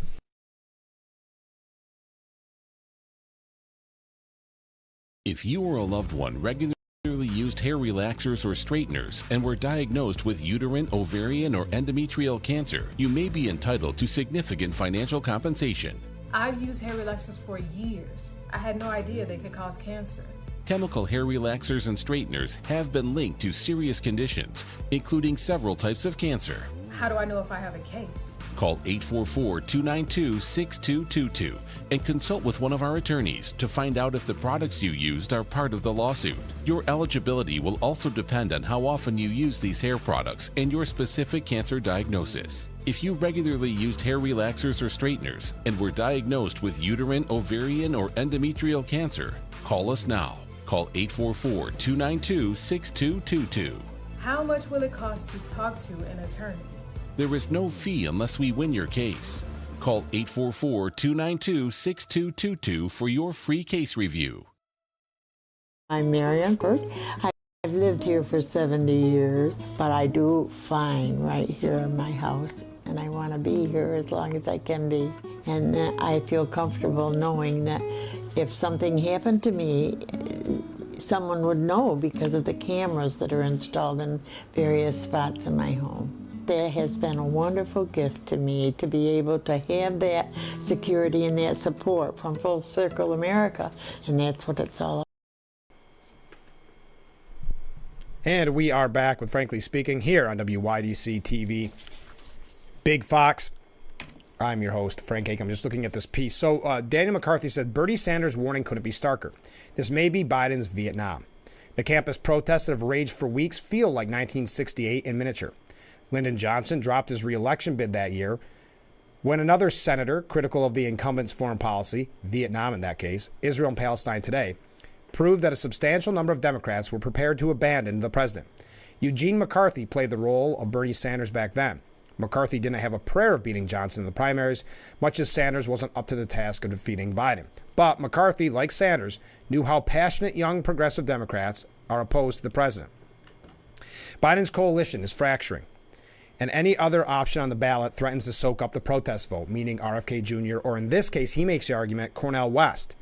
If you or a loved one regularly used hair relaxers or straighteners and were diagnosed with uterine, ovarian, or endometrial cancer, you may be entitled to significant financial compensation. I've used hair relaxers for years. I had no idea they could cause cancer. Chemical hair relaxers and straighteners have been linked to serious conditions, including several types of cancer. How do I know if I have a case? Call 844-292-6222 and consult with one of our attorneys to find out if the products you used are part of the lawsuit. Your eligibility will also depend on how often you use these hair products and your specific cancer diagnosis. If you regularly used hair relaxers or straighteners and were diagnosed with uterine, ovarian, or endometrial cancer, call us now. Call 844-292-6222. How much will it cost to talk to an attorney? There is no fee unless we win your case. Call 844-292-6222 for your free case review. I'm Mary Unkert. I've lived here for 70 years, but I do fine right here in my house, and I want to be here as long as I can be. And I feel comfortable knowing that if something happened to me, someone would know because of the cameras that are installed in various spots in my home. That has been a wonderful gift to me to be able to have that security and that support from Full Circle America, and that's what it's all about. And we are back with Frankly Speaking here on WYDC TV. Big Fox. I'm your host, Frank Ake. I'm just looking at this piece. So Daniel McCarthy said, Bernie Sanders' warning couldn't be starker. This may be Biden's Vietnam. The campus protests that have raged for weeks feel like 1968 in miniature. Lyndon Johnson dropped his re-election bid that year when another senator, critical of the incumbent's foreign policy, Vietnam in that case, Israel and Palestine today, proved that a substantial number of Democrats were prepared to abandon the president. Eugene McCarthy played the role of Bernie Sanders back then. McCarthy didn't have a prayer of beating Johnson in the primaries, much as Sanders wasn't up to the task of defeating Biden. But McCarthy, like Sanders, knew how passionate young progressive Democrats are opposed to the president. Biden's coalition is fracturing, and any other option on the ballot threatens to soak up the protest vote, meaning RFK Jr., or in this case, he makes the argument, Cornel West.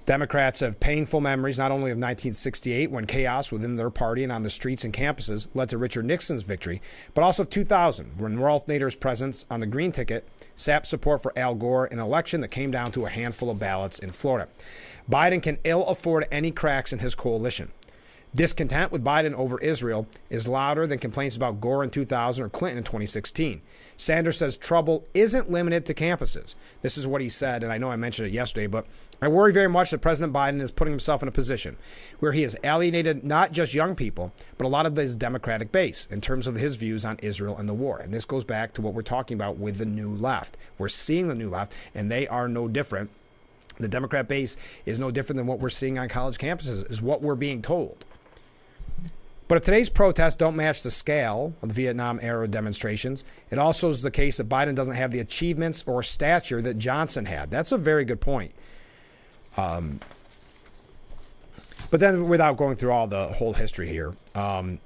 Democrats have painful memories not only of 1968, when chaos within their party and on the streets and campuses led to Richard Nixon's victory, but also of 2000, when Ralph Nader's presence on the Green ticket sapped support for Al Gore in an election that came down to a handful of ballots in Florida. Biden can ill afford any cracks in his coalition. Discontent with Biden over Israel is louder than complaints about Gore in 2000 or Clinton in 2016. Sanders says trouble isn't limited to campuses. This is what he said, and I know I mentioned it yesterday, but I worry very much that President Biden is putting himself in a position where he has alienated not just young people, but a lot of his Democratic base in terms of his views on Israel and the war. And this goes back to what we're talking about with the new left. We're seeing the new left, and they are no different. The Democrat base is no different than what we're seeing on college campuses, is what we're being told. But if today's protests don't match the scale of the Vietnam-era demonstrations, it also is the case that Biden doesn't have the achievements or stature that Johnson had. That's a very good point. But then without going through all the whole history here, the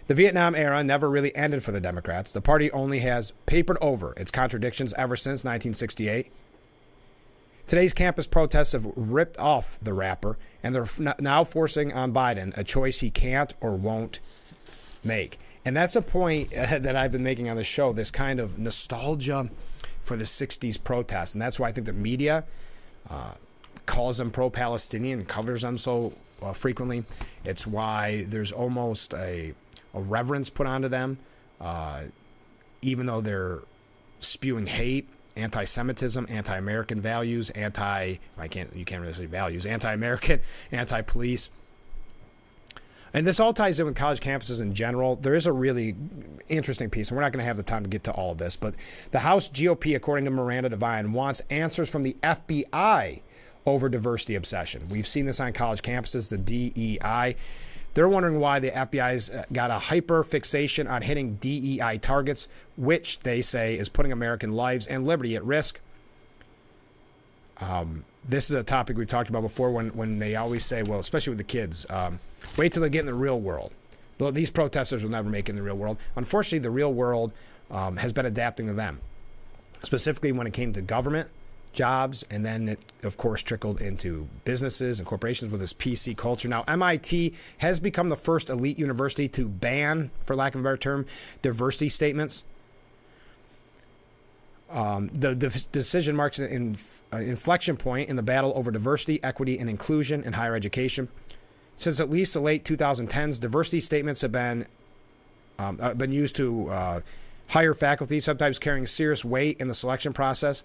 Vietnam era never really ended for the Democrats. The party only has papered over its contradictions ever since 1968. Today's campus protests have ripped off the wrapper, and they're now forcing on Biden a choice he can't or won't make. And that's a point that I've been making on the show, this kind of nostalgia for the 60s protests. And that's why I think the media calls them pro-Palestinian and covers them so frequently. It's why there's almost a reverence put onto them, even though they're spewing hate, anti-Semitism, anti-American values, you can't really say values, anti-American, anti-police. And this all ties in with college campuses in general. There is a really interesting piece, and we're not going to have the time to get to all of this, but the House GOP, according to Miranda Devine, wants answers from the FBI over diversity obsession. We've seen this on college campuses, the DEI. They're wondering why the FBI's got a hyper fixation on hitting DEI targets, which they say is putting American lives and liberty at risk. this is a topic we've talked about before when they always say, well, especially with the kids, wait till they get in the real world. These protesters will never make it in the real world. Unfortunately, the real world has been adapting to them, specifically when it came to government, jobs, and then it, of course, trickled into businesses and corporations with this PC culture. Now, MIT has become the first elite university to ban, for lack of a better term, diversity statements. The decision marks an inflection point in the battle over diversity, equity, and inclusion in higher education. Since at least the late 2010s, diversity statements have been used to hire faculty, sometimes carrying serious weight in the selection process.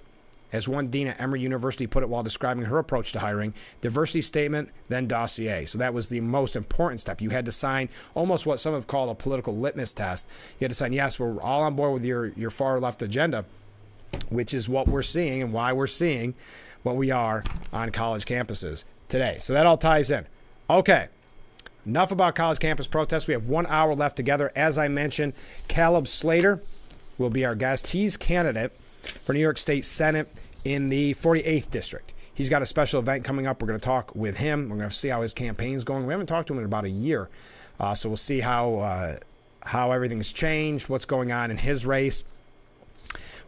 As one dean at Emory University put it while describing her approach to hiring, diversity statement, then dossier. So that was the most important step. You had to sign almost what some have called a political litmus test. You had to sign, yes, we're all on board with your far left agenda, which is what we're seeing and why we're seeing what we are on college campuses today. So that all ties in. Okay, enough about college campus protests. We have 1 hour left together. As I mentioned, Caleb Slater will be our guest. He's candidate for New York State Senate in the 48th District. He's got a special event coming up. We're going to talk with him. We're going to see how his campaign's going. We haven't talked to him in about a year, so we'll see how everything's changed, what's going on in his race.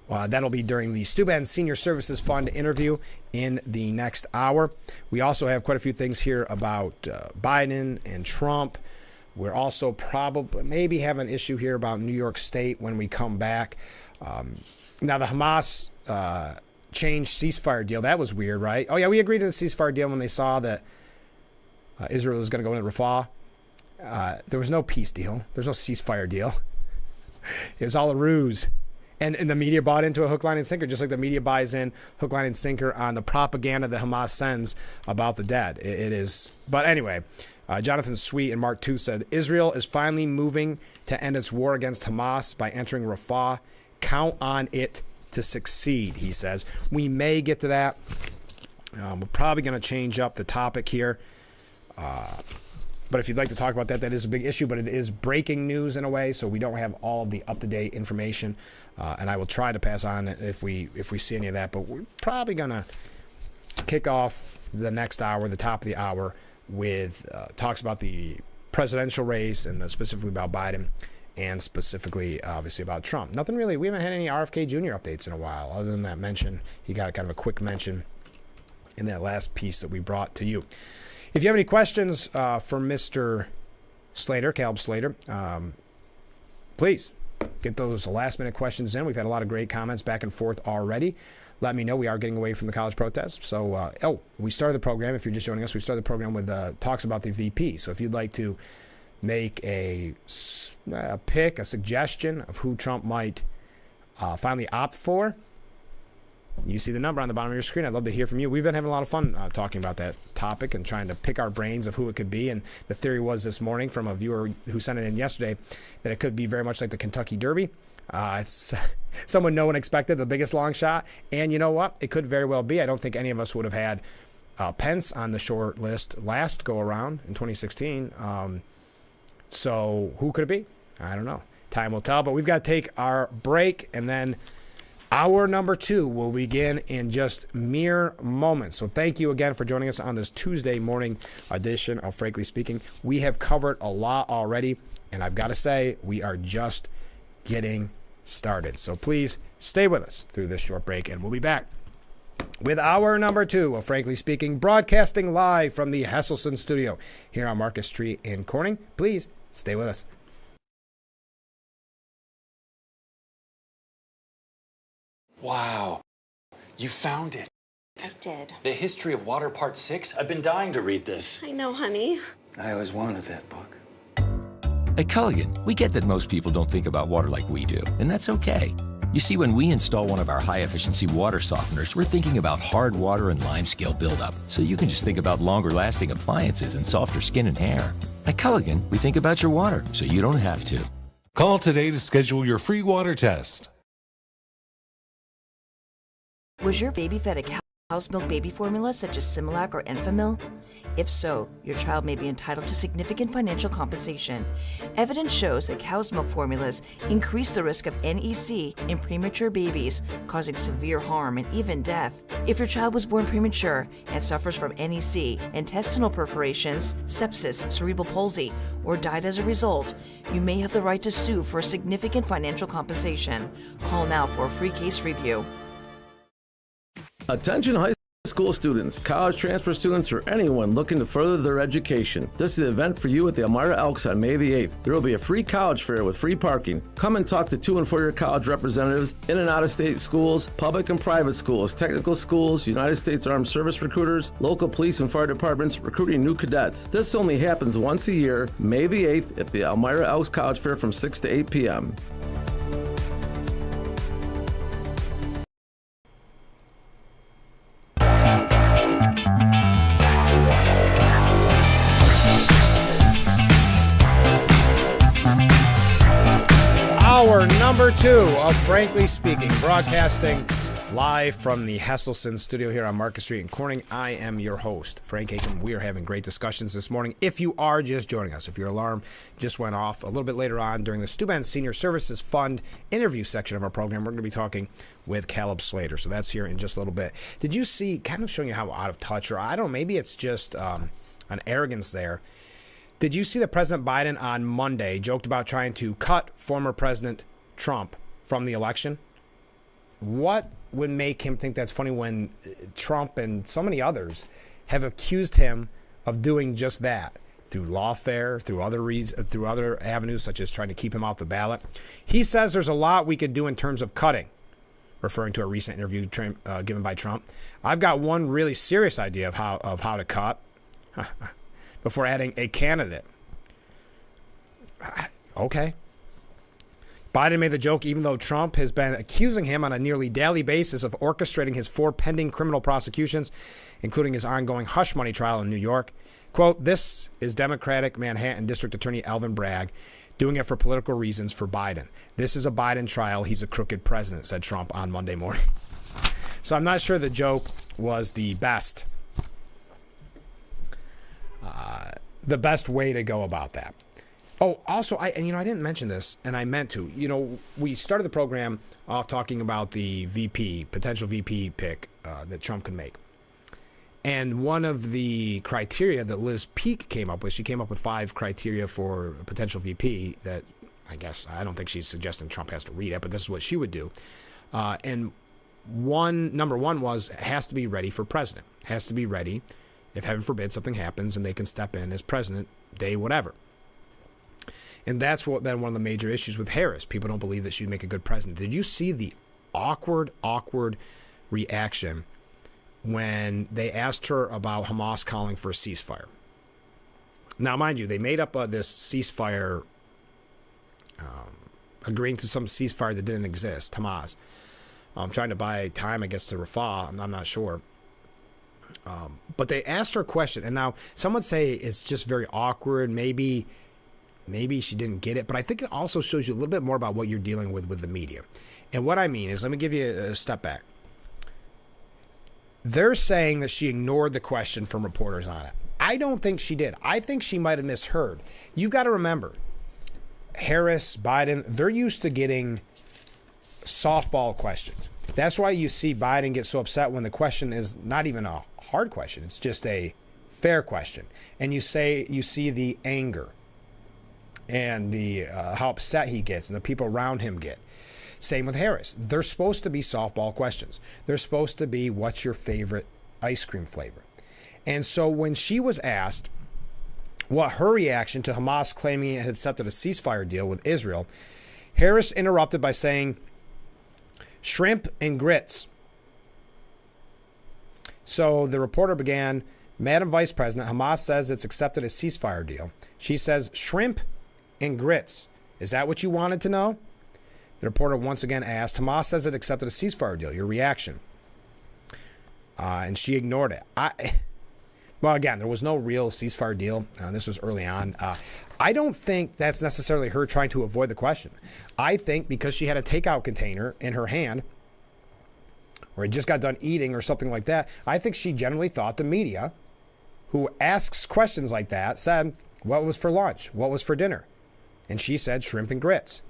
That'll be during the Steuben Senior Services Fund interview in the next hour. We also have quite a few things here about Biden and Trump. We're also probably maybe have an issue here about New York State when we come back. Now, the Hamas changed ceasefire deal. That was weird, right? Oh, yeah, we agreed to the ceasefire deal when they saw that Israel was going to go into Rafah. There was no peace deal. There's no ceasefire deal. It was all a ruse. And the media bought into a hook, line, and sinker, just like the media buys in hook, line, and sinker on the propaganda that Hamas sends about the dead. It is. But anyway, Jonathan Sweet and Mark Tooth said, Israel is finally moving to end its war against Hamas by entering Rafah. Count on it to succeed, he says. We may get to that. We're probably going to change up the topic here. But if you'd like to talk about that, that is a big issue, but it is breaking news in a way, so we don't have all of the up-to-date information. And I will try to pass on it if we see any of that. But we're probably going to kick off the next hour, the top of the hour, with talks about the presidential race and specifically about Biden and specifically, obviously, about Trump. Nothing really. We haven't had any RFK Jr. updates in a while, other than that mention. He got kind of a quick mention in that last piece that we brought to you. If you have any questions for Mr. Slater, Caleb Slater, please get those last-minute questions in. We've had a lot of great comments back and forth already. Let me know. We are getting away from the college protests. So, we started the program. If you're just joining us, we started the program with talks about the VP. So if you'd like to make a pick, a suggestion of who Trump might finally opt for, you see the number on the bottom of your screen. I'd love to hear from you. We've been having a lot of fun talking about that topic and trying to pick our brains of who it could be. And the theory was this morning from a viewer who sent it in yesterday that it could be very much like the Kentucky Derby. It's someone no one expected, the biggest long shot. And you know what? It could very well be. I don't think any of us would have had Pence on the short list last go around in 2016. So who could it be? I don't know. Time will tell. But we've got to take our break, and then hour number 2 will begin in just mere moments. So thank you again for joining us on this Tuesday morning edition of Frankly Speaking. We have covered a lot already, and I've got to say, we are just getting started. So please stay with us through this short break, and we'll be back with hour number 2 of Frankly Speaking, broadcasting live from the Hesselson studio here on Market Street in Corning. Please stay with us. Wow, you found it. I did. The History of Water Part 6? I've been dying to read this. I know, honey. I always wanted that book. At Culligan, we get that most people don't think about water like we do, and that's okay. You see, when we install one of our high-efficiency water softeners, we're thinking about hard water and limescale buildup, so you can just think about longer-lasting appliances and softer skin and hair. At Culligan, we think about your water, so you don't have to. Call today to schedule your free water test. Was your baby fed a cow cow's milk baby formula such as Similac or Enfamil? If so, your child may be entitled to significant financial compensation. Evidence shows that cow's milk formulas increase the risk of NEC in premature babies, causing severe harm and even death. If your child was born premature and suffers from NEC, intestinal perforations, sepsis, cerebral palsy, or died as a result, you may have the right to sue for significant financial compensation. Call now for a free case review. Attention high school students, college transfer students, or anyone looking to further their education. This is the event for you at the Elmira Elks on May the 8th. There will be a free college fair with free parking. Come and talk to to and four-year college representatives, in and out-of-state schools, public and private schools, technical schools, United States Armed Service recruiters, local police and fire departments recruiting new cadets. This only happens once a year, May the 8th at the Elmira Elks College Fair from 6 to 8 p.m. Hour number 2 of Frankly Speaking, broadcasting live from the Hesselson studio here on Market Street in Corning. I am your host, Frank Aiken. We are having great discussions this morning. If you are just joining us, if your alarm just went off a little bit later on during the Steuben Senior Services Fund interview section of our program, we're going to be talking with Caleb Slater. So that's here in just a little bit. Did you see, kind of showing you how out of touch, or I don't know, maybe it's just an arrogance there. Did you see that President Biden on Monday joked about trying to cut former President Trump from the election? What would make him think that's funny when Trump and so many others have accused him of doing just that through lawfare, through other avenues, such as trying to keep him off the ballot? He says there's a lot we could do in terms of cutting, referring to a recent interview given by Trump. I've got one really serious idea of how to cut. Before adding a candidate. Okay. Biden made the joke even though Trump has been accusing him on a nearly daily basis of orchestrating his 4 pending criminal prosecutions, including his ongoing hush money trial in New York. Quote, "This is Democratic Manhattan District Attorney Alvin Bragg doing it for political reasons for Biden. This is a Biden trial. He's a crooked president," said Trump on Monday morning. So I'm not sure the joke was the best way to go about that. Oh, also, I didn't mention this, and I meant to. We started the program off talking about the potential VP pick that Trump could make. And one of the criteria that Liz Peek came up with, she came up with 5 criteria for a potential VP that I don't think she's suggesting Trump has to read it, but this is what she would do. And number one was, has to be ready for president, has to be ready if heaven forbid something happens and they can step in as president day whatever. And that's what been one of the major issues with Harris. People don't believe that she'd make a good president. Did you see the awkward reaction when they asked her about Hamas calling for a ceasefire? Now, mind you, they made up this ceasefire, agreeing to some ceasefire that didn't exist, Hamas. Trying to buy time, I guess, to Rafah. I'm not sure. But they asked her a question, and now some would say it's just very awkward. Maybe she didn't get it, but I think it also shows you a little bit more about what you're dealing with the media. And what I mean is, let me give you a step back. They're saying that she ignored the question from reporters on it. I don't think she did. I think she might have misheard. You've got to remember, Harris, Biden, they're used to getting softball questions. That's why you see Biden get so upset when the question is not even a hard question. It's just a fair question. And you see the anger and the how upset he gets and the people around him get. Same with Harris. They're supposed to be softball questions. They're supposed to be, what's your favorite ice cream flavor? And so when she was asked what her reaction to Hamas claiming it had accepted a ceasefire deal with Israel, Harris interrupted by saying, "Shrimp and grits." So the reporter began, "Madam Vice President, Hamas says it's accepted a ceasefire deal." She says, "Shrimp and grits. Is that what you wanted to know?" The reporter once again asked, "Hamas says it accepted a ceasefire deal. Your reaction?" And she ignored it. Well, again, there was no real ceasefire deal. This was early on. I don't think that's necessarily her trying to avoid the question. I think because she had a takeout container in her hand or he just got done eating or something like that. I think she generally thought the media, who asks questions like that, said, what was for lunch? What was for dinner? And she said shrimp and grits.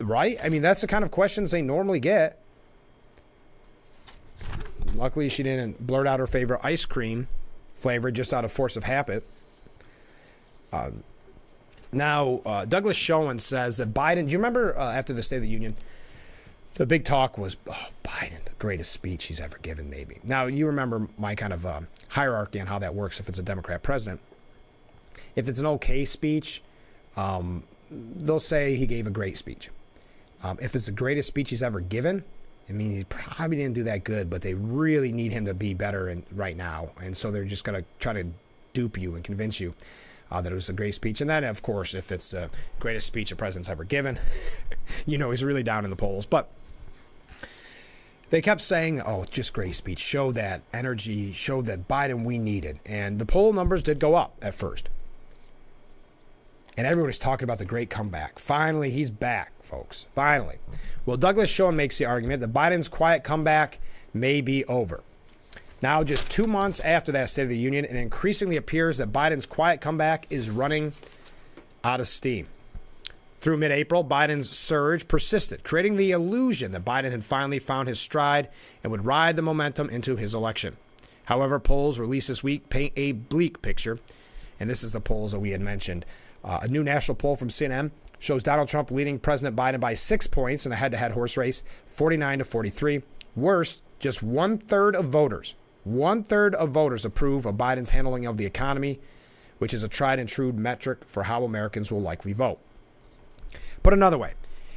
Right? I mean, that's the kind of questions they normally get. Luckily, she didn't blurt out her favorite ice cream flavor just out of force of habit. Now, Douglas Schoen says that Biden, do you remember after the State of the Union, the big talk was, Biden, the greatest speech he's ever given, maybe. Now, you remember my kind of hierarchy on how that works if it's a Democrat president. If it's an okay speech, they'll say he gave a great speech. If it's the greatest speech he's ever given, I mean, he probably didn't do that good, but they really need him to be better right now. And so they're just going to try to dupe you and convince you that it was a great speech. And then, of course, if it's the greatest speech a president's ever given, he's really down in the polls. But they kept saying, just great speech. Show that energy, show that Biden we needed. And the poll numbers did go up at first. And everybody's talking about the great comeback. Finally, he's back, folks. Finally. Well, Douglas Schoen makes the argument that Biden's quiet comeback may be over. Now, just 2 months after that State of the Union, it increasingly appears that Biden's quiet comeback is running out of steam. Through mid-April, Biden's surge persisted, creating the illusion that Biden had finally found his stride and would ride the momentum into his election. However, polls released this week paint a bleak picture, and this is the polls that we had mentioned. A new national poll from CNN shows Donald Trump leading President Biden by 6 points in a head-to-head horse race, 49-43. Worse, just one-third of voters approve of Biden's handling of the economy, which is a tried and true metric for how Americans will likely vote. Put another way,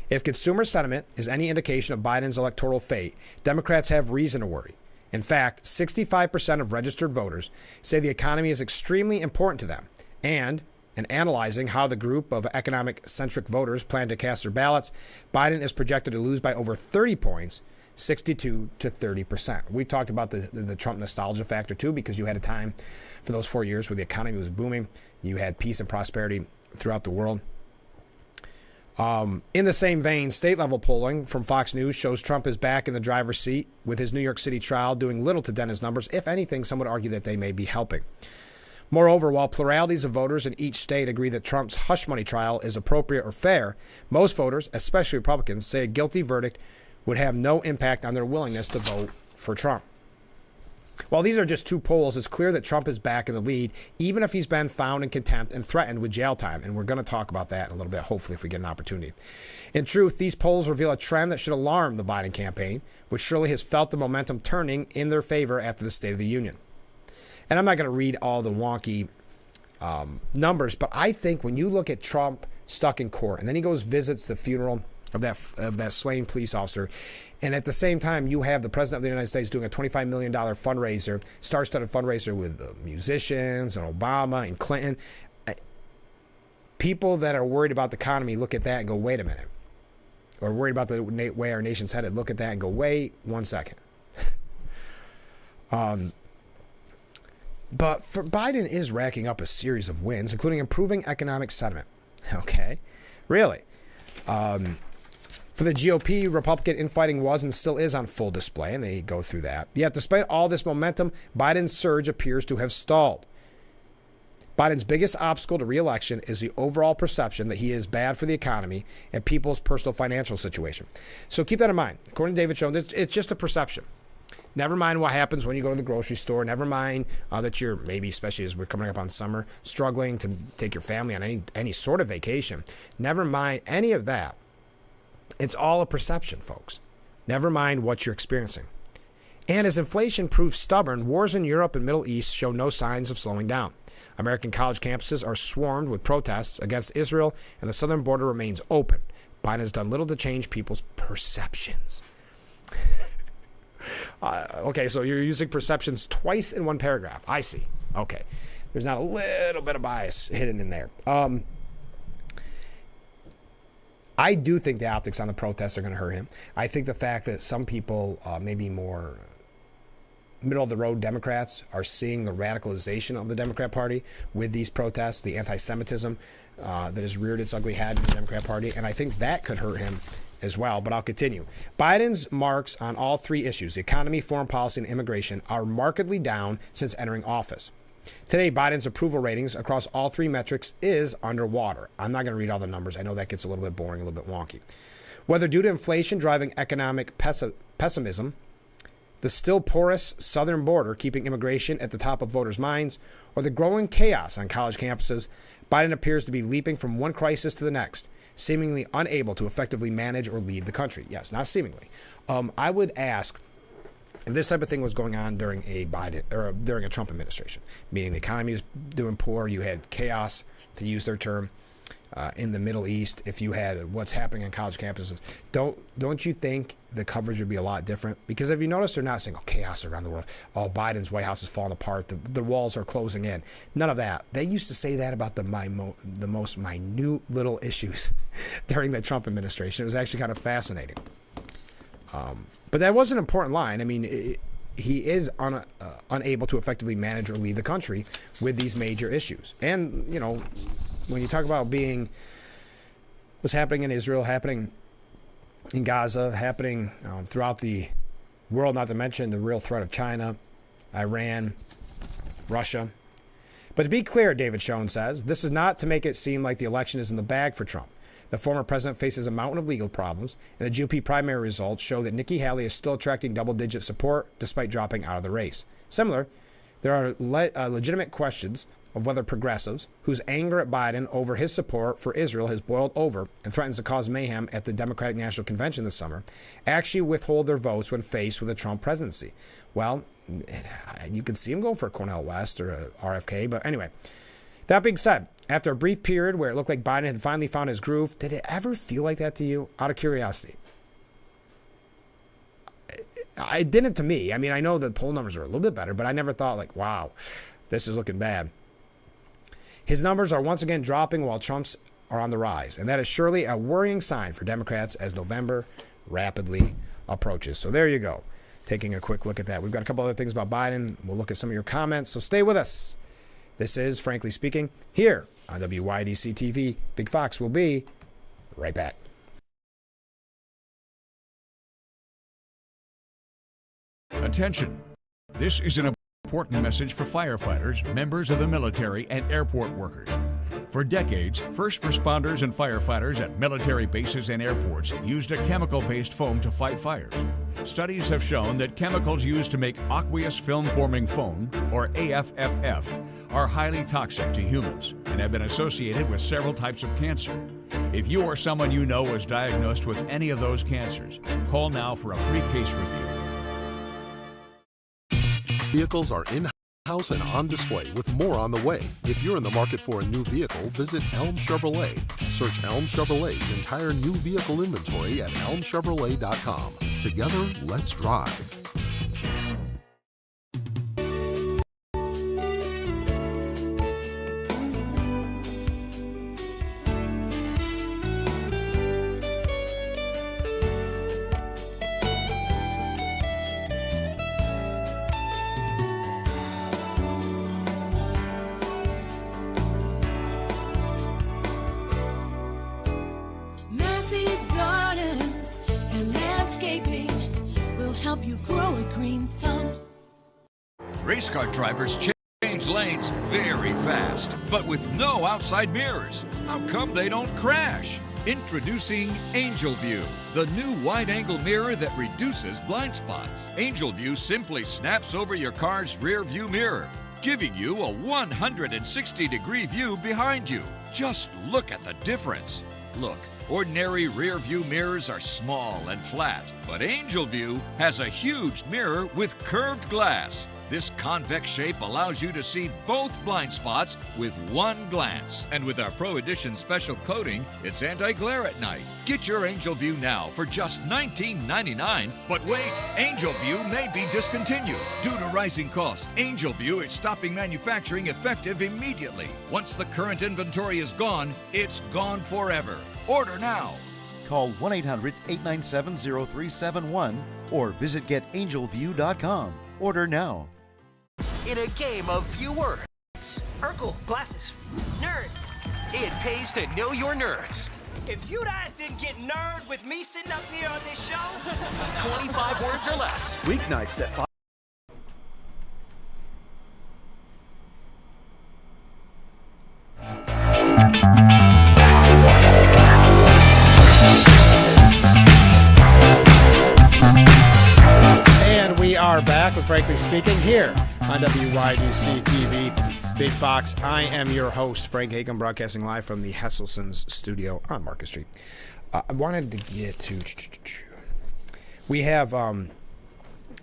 if consumer sentiment is any indication of Biden's electoral fate, Democrats have reason to worry. In fact, 65% of registered voters say the economy is extremely important to them. And in analyzing how the group of economic-centric voters plan to cast their ballots, Biden is projected to lose by over 30 points, 62 to 30%. We talked about the Trump nostalgia factor, too, because you had a time for those 4 years where the economy was booming. You had peace and prosperity throughout the world. In the same vein, state-level polling from Fox News shows Trump is back in the driver's seat with his New York City trial doing little to dent his numbers. If anything, some would argue that they may be helping. Moreover, while pluralities of voters in each state agree that Trump's hush money trial is appropriate or fair, most voters, especially Republicans, say a guilty verdict would have no impact on their willingness to vote for Trump. While these are just two polls, it's clear that Trump is back in the lead, even if he's been found in contempt and threatened with jail time. And we're going to talk about that in a little bit, hopefully, if we get an opportunity. In truth, these polls reveal a trend that should alarm the Biden campaign, which surely has felt the momentum turning in their favor after the State of the Union. And I'm not going to read all the wonky numbers, but I think when you look at Trump stuck in court, and then he goes visits the funeral of that slain police officer, and at the same time you have the President of the United States doing a $25 million fundraiser, star-studded fundraiser with musicians and Obama and Clinton. People that are worried about the economy look at that and go, wait a minute. Or worried about the way our nation's headed, look at that and go, wait 1 second. But for Biden is racking up a series of wins, including improving economic sentiment. Okay, really. For the GOP, Republican infighting was and still is on full display, and they go through that. Yet, despite all this momentum, Biden's surge appears to have stalled. Biden's biggest obstacle to re-election is the overall perception that he is bad for the economy and people's personal financial situation. So keep that in mind. According to David Schoen, it's just a perception. Never mind what happens when you go to the grocery store. Never mind that you're maybe, especially as we're coming up on summer, struggling to take your family on any sort of vacation. Never mind any of that. It's all a perception, folks. Never mind what you're experiencing. And as inflation proves stubborn, wars in Europe and Middle East show no signs of slowing down. American college campuses are swarmed with protests against Israel, and the southern border remains open. Biden has done little to change people's perceptions. Okay, so you're using perceptions twice in one paragraph. I see. Okay. There's not a little bit of bias hidden in there. I do think the optics on the protests are going to hurt him. I think the fact that some people, maybe more middle-of-the-road Democrats, are seeing the radicalization of the Democrat Party with these protests, the anti-Semitism that has reared its ugly head in the Democrat Party, and I think that could hurt him as well, but I'll continue. Biden's marks on all three issues, the economy, foreign policy, and immigration, are markedly down since entering office. Today, Biden's approval ratings across all three metrics is underwater. I'm not going to read all the numbers. I know that gets a little bit boring, a little bit wonky. Whether due to inflation driving economic pessimism, the still porous southern border keeping immigration at the top of voters' minds, or the growing chaos on college campuses, Biden appears to be leaping from one crisis to the next, seemingly unable to effectively manage or lead the country. Yes, not seemingly. I would ask if this type of thing was going on during a during a Trump administration, meaning the economy was doing poor, you had chaos, to use their term, in the Middle East, if you had what's happening on college campuses, don't you think the coverage would be a lot different? Because if you notice, they're not saying, chaos around the world. Oh, Biden's White House is falling apart. The walls are closing in. None of that. They used to say that about the most minute little issues during the Trump administration. It was actually kind of fascinating. But that was an important line. I mean, he is unable to effectively manage or lead the country with these major issues. And, you know, when you talk about what's happening in Israel, happening in Gaza, happening throughout the world, not to mention the real threat of China, Iran, Russia. But to be clear, David Schoen says, this is not to make it seem like the election is in the bag for Trump. The former president faces a mountain of legal problems, and the GOP primary results show that Nikki Haley is still attracting double-digit support despite dropping out of the race. Similar, there are legitimate questions of whether progressives, whose anger at Biden over his support for Israel has boiled over and threatens to cause mayhem at the Democratic National Convention this summer, actually withhold their votes when faced with a Trump presidency. Well, you can see him go for Cornel West or a RFK, but anyway. That being said, after a brief period where it looked like Biden had finally found his groove, did it ever feel like that to you, out of curiosity? It didn't to me. I mean, I know the poll numbers are a little bit better, but I never thought like, wow, this is looking bad. His numbers are once again dropping while Trump's are on the rise, and that is surely a worrying sign for Democrats as November rapidly approaches. So there you go. Taking a quick look at that. We've got a couple other things about Biden. We'll look at some of your comments, so stay with us. This is Frankly Speaking here on WYDC TV. Big Fox will be right back. Attention. This is an important message for firefighters, members of the military, and airport workers. For decades, first responders and firefighters at military bases and airports used a chemical-based foam to fight fires. Studies have shown that chemicals used to make aqueous film-forming foam, or AFFF, are highly toxic to humans and have been associated with several types of cancer. If you or someone you know was diagnosed with any of those cancers, call now for a free case review. Vehicles are in-house and on display with more on the way. If you're in the market for a new vehicle, visit Elm Chevrolet. Search Elm Chevrolet's entire new vehicle inventory at elmchevrolet.com. Together, let's drive. Help you grow a green thumb. Race car drivers change lanes very fast, but with no outside mirrors. How come they don't crash? Introducing Angel View, the new wide-angle mirror that reduces blind spots. Angel View simply snaps over your car's rear view mirror, giving you a 160-degree view behind you. Just look at the difference. Look. Ordinary rear view mirrors are small and flat, but Angel View has a huge mirror with curved glass. This convex shape allows you to see both blind spots with one glance. And with our Pro Edition special coating, it's anti-glare at night. Get your Angel View now for just $19.99. But wait, Angel View may be discontinued. Due to rising costs, Angel View is stopping manufacturing effective immediately. Once the current inventory is gone, it's gone forever. Order now. Call 1-800-897-0371 or visit getangelview.com. Order now. In a game of few words. Urkel, glasses. Nerd. It pays to know your nerds. If you guys didn't get nerd with me sitting up here on this show, 25 words or less. Weeknights at 5. And we are back with Frankly Speaking here on WYDC TV, Big Fox. I am your host, Frank Hakem, broadcasting live from the Hesselson's studio on Market Street. I wanted to get to... We have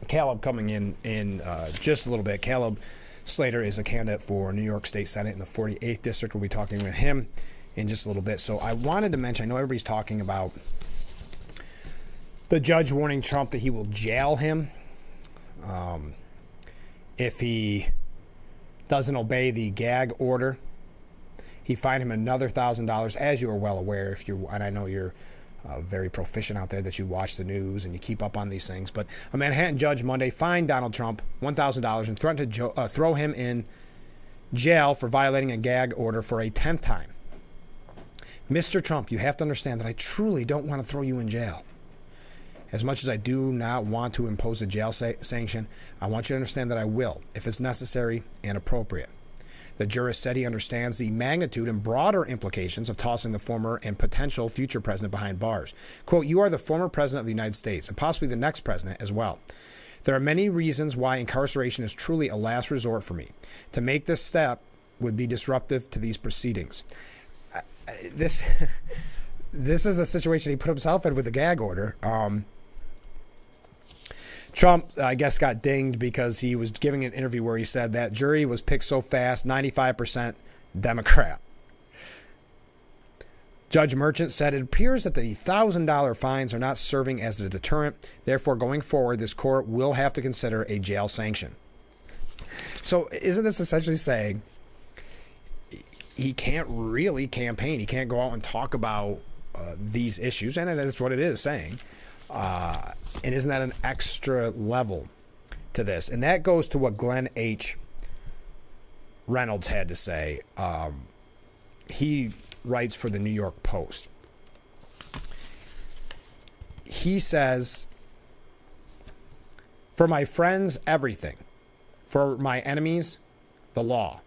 Caleb coming in just a little bit. Caleb Slater is a candidate for New York State Senate in the 48th District. We'll be talking with him in just a little bit. So I wanted to mention, I know everybody's talking about the judge warning Trump that he will jail him if he doesn't obey the gag order. He fined him another $1,000, as you are well aware. And I know you're very proficient out there, that you watch the news and you keep up on these things. But a Manhattan judge Monday fined Donald Trump $1,000 and threatened to throw him in jail for violating a gag order for a 10th time. Mr. Trump, you have to understand that I truly don't want to throw you in jail. As much as I do not want to impose a jail sanction, I want you to understand that I will, if it's necessary and appropriate. The jurist said he understands the magnitude and broader implications of tossing the former and potential future president behind bars. Quote, "You are the former president of the United States and possibly the next president as well. There are many reasons why incarceration is truly a last resort for me. To make this step would be disruptive to these proceedings." This is a situation he put himself in with the gag order. Trump, I guess, got dinged because he was giving an interview where he said that jury was picked so fast, 95% Democrat. Judge Merchant said it appears that the $1,000 fines are not serving as a deterrent. Therefore, going forward, this court will have to consider a jail sanction. So isn't this essentially saying he can't really campaign? He can't go out and talk about these issues, and that's what it is saying. And isn't that an extra level to this? And that goes to what Glenn H. Reynolds had to say. He writes for the New York Post. He says, "For my friends, everything. For my enemies, the law.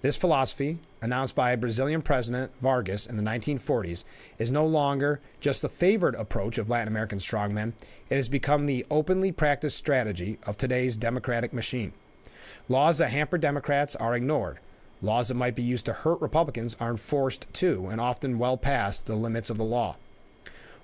This philosophy, announced by Brazilian President Vargas in the 1940s, is no longer just the favored approach of Latin American strongmen. It has become the openly practiced strategy of today's democratic machine. Laws that hamper Democrats are ignored. Laws that might be used to hurt Republicans are enforced too, and often well past the limits of the law.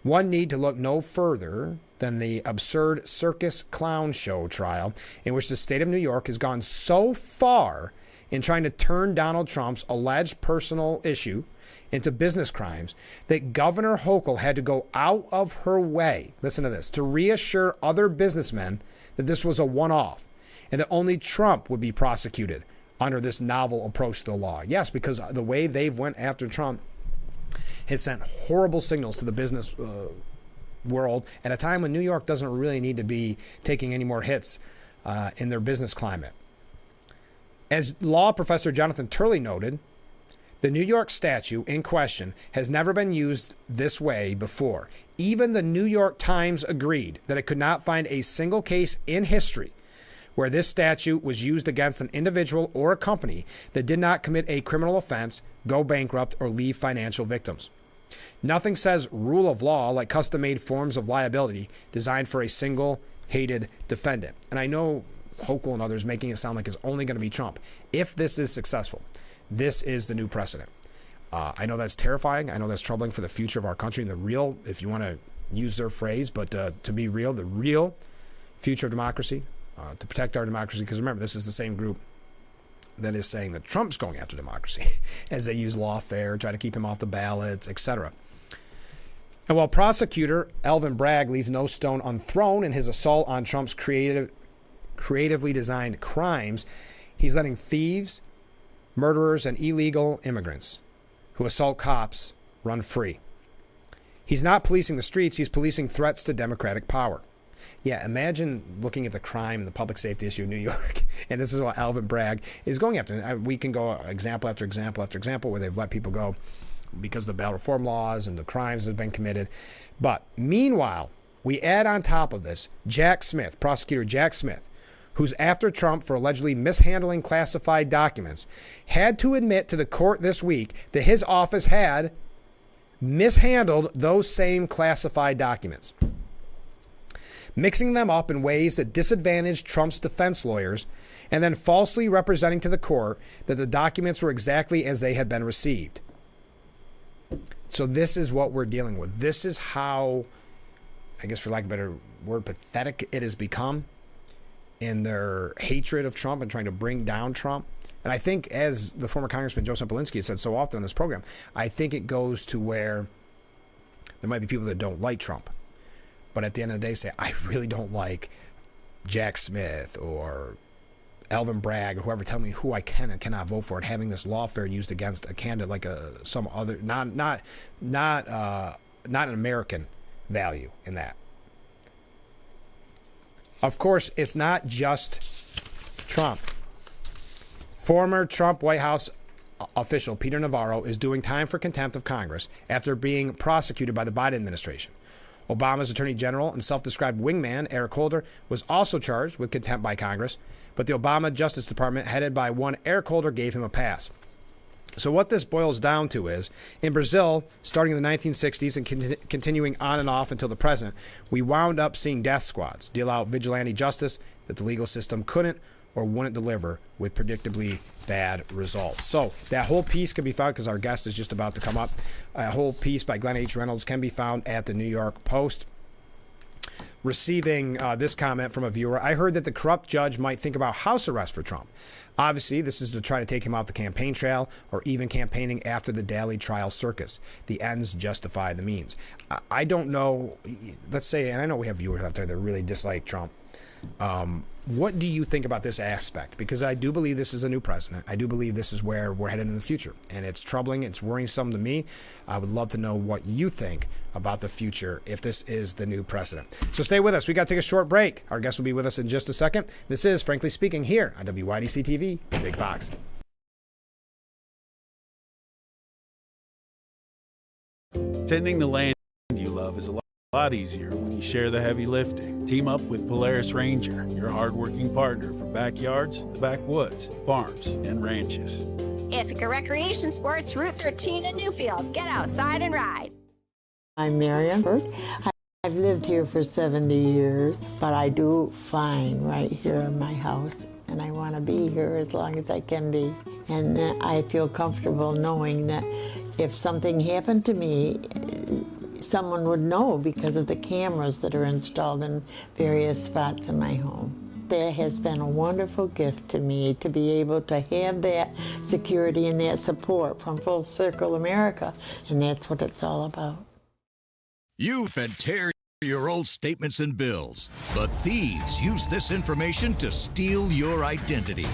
One need to look no further than the absurd circus clown show trial in which the state of New York has gone so far in trying to turn Donald Trump's alleged personal issue into business crimes that Governor Hochul had to go out of her way, listen to this, to reassure other businessmen that this was a one-off and that only Trump would be prosecuted under this novel approach to the law. Yes, because the way they've went after Trump has sent horrible signals to the business world at a time when New York doesn't really need to be taking any more hits in their business climate. As law professor Jonathan Turley noted, the New York statute in question has never been used this way before. Even the New York Times agreed that it could not find a single case in history where this statute was used against an individual or a company that did not commit a criminal offense, go bankrupt, or leave financial victims. Nothing says rule of law like custom-made forms of liability designed for a single hated defendant. And I know Hochul and others making it sound like it's only going to be Trump. If this is successful, this is the new precedent. I know that's terrifying. I know that's troubling for the future of our country and the real, if you want to use their phrase, but to be real, the real future of democracy, to protect our democracy. Because remember, this is the same group that is saying that Trump's going after democracy as they use lawfare, try to keep him off the ballots, etc. And while prosecutor Alvin Bragg leaves no stone unthrown in his assault on Trump's creatively designed crimes, he's letting thieves, murderers, and illegal immigrants who assault cops run free. He's not policing the streets, he's policing threats to democratic power. Yeah, imagine looking at the crime and the public safety issue in New York, and this is what Alvin Bragg is going after. We can go example after example after example where they've let people go because of the bail reform laws and the crimes that have been committed. But meanwhile, we add on top of this Jack Smith, prosecutor Jack Smith, who's after Trump for allegedly mishandling classified documents, had to admit to the court this week that his office had mishandled those same classified documents, mixing them up in ways that disadvantaged Trump's defense lawyers, and then falsely representing to the court that the documents were exactly as they had been received. So this is what we're dealing with. This is how, I guess for lack of a better word, pathetic it has become in their hatred of Trump and trying to bring down Trump. And I think, as the former Congressman Joe Sempolinski has said so often on this program, I think it goes to where there might be people that don't like Trump, but at the end of the day say, I really don't like Jack Smith or Alvin Bragg or whoever, tell me who I can and cannot vote for, and having this lawfare used against a candidate like some other, not an American value in that. Of course, it's not just Trump. Former Trump White House official Peter Navarro is doing time for contempt of Congress after being prosecuted by the Biden administration. Obama's Attorney General and self-described wingman Eric Holder was also charged with contempt by Congress, but the Obama Justice Department, headed by one Eric Holder, gave him a pass. So what this boils down to is, in Brazil, starting in the 1960s and continuing on and off until the present, we wound up seeing death squads deal out vigilante justice that the legal system couldn't or wouldn't deliver, with predictably bad results. So that whole piece can be found, because our guest is just about to come up. A whole piece by Glenn H. Reynolds can be found at the New York Post. Receiving this comment from a viewer: I heard that the corrupt judge might think about house arrest for Trump. Obviously, this is to try to take him off the campaign trail, or even campaigning after the daily trial circus. The ends justify the means. I don't know. Let's say, and I know we have viewers out there that really dislike Trump. What do you think about this aspect? Because I do believe this is a new president. I do believe this is where we're headed in the future. And it's troubling. It's worrisome to me. I would love to know what you think about the future if this is the new president. So stay with us. We got to take a short break. Our guest will be with us in just a second. This is Frankly Speaking here on WYDC TV, Big Fox. Tending the land you love is a lot easier when you share the heavy lifting. Team up with Polaris Ranger, your hardworking partner for backyards, the backwoods, farms, and ranches. Ithaca Recreation Sports, Route 13 in Newfield. Get outside and ride. I'm Marian Burt. I've lived here for 70 years, but I do fine right here in my house, and I want to be here as long as I can be. And I feel comfortable knowing that if something happened to me, someone would know because of the cameras that are installed in various spots in my home. That has been a wonderful gift to me, to be able to have that security and that support from Full Circle America, and that's what it's all about. You can tear your old statements and bills, but thieves use this information to steal your identity.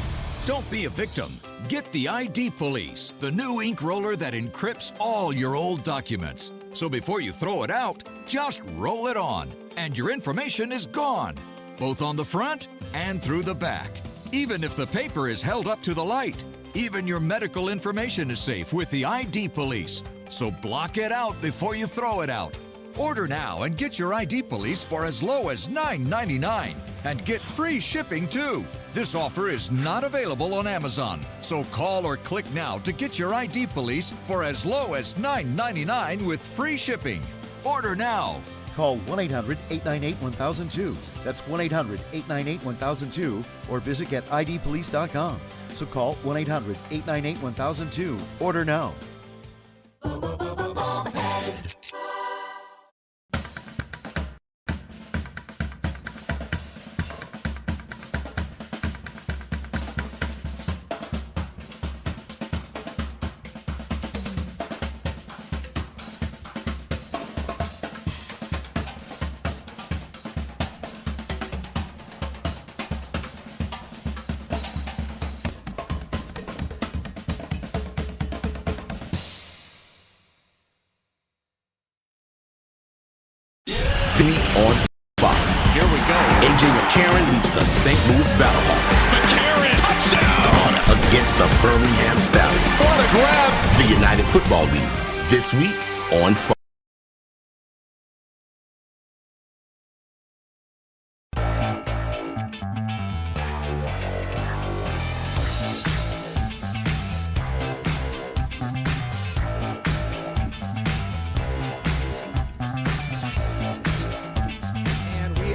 Don't be a victim. Get the ID Police, the new ink roller that encrypts all your old documents. So before you throw it out, just roll it on, and your information is gone, both on the front and through the back. Even if the paper is held up to the light, even your medical information is safe with the ID Police. So block it out before you throw it out. Order now and get your ID Police for as low as $9.99 and get free shipping too. This offer is not available on Amazon, so call or click now to get your ID Police for as low as $9.99 with free shipping. Order now. Call 1-800-898-1002. That's 1-800-898-1002 or visit getidpolice.com. So call 1-800-898-1002. Order now. On Fox. Here we go. AJ McCarron leads the St. Louis Battlehawks. McCarron, touchdown! Against the Birmingham Stallions. What a grab! The United Football League This week on Fox.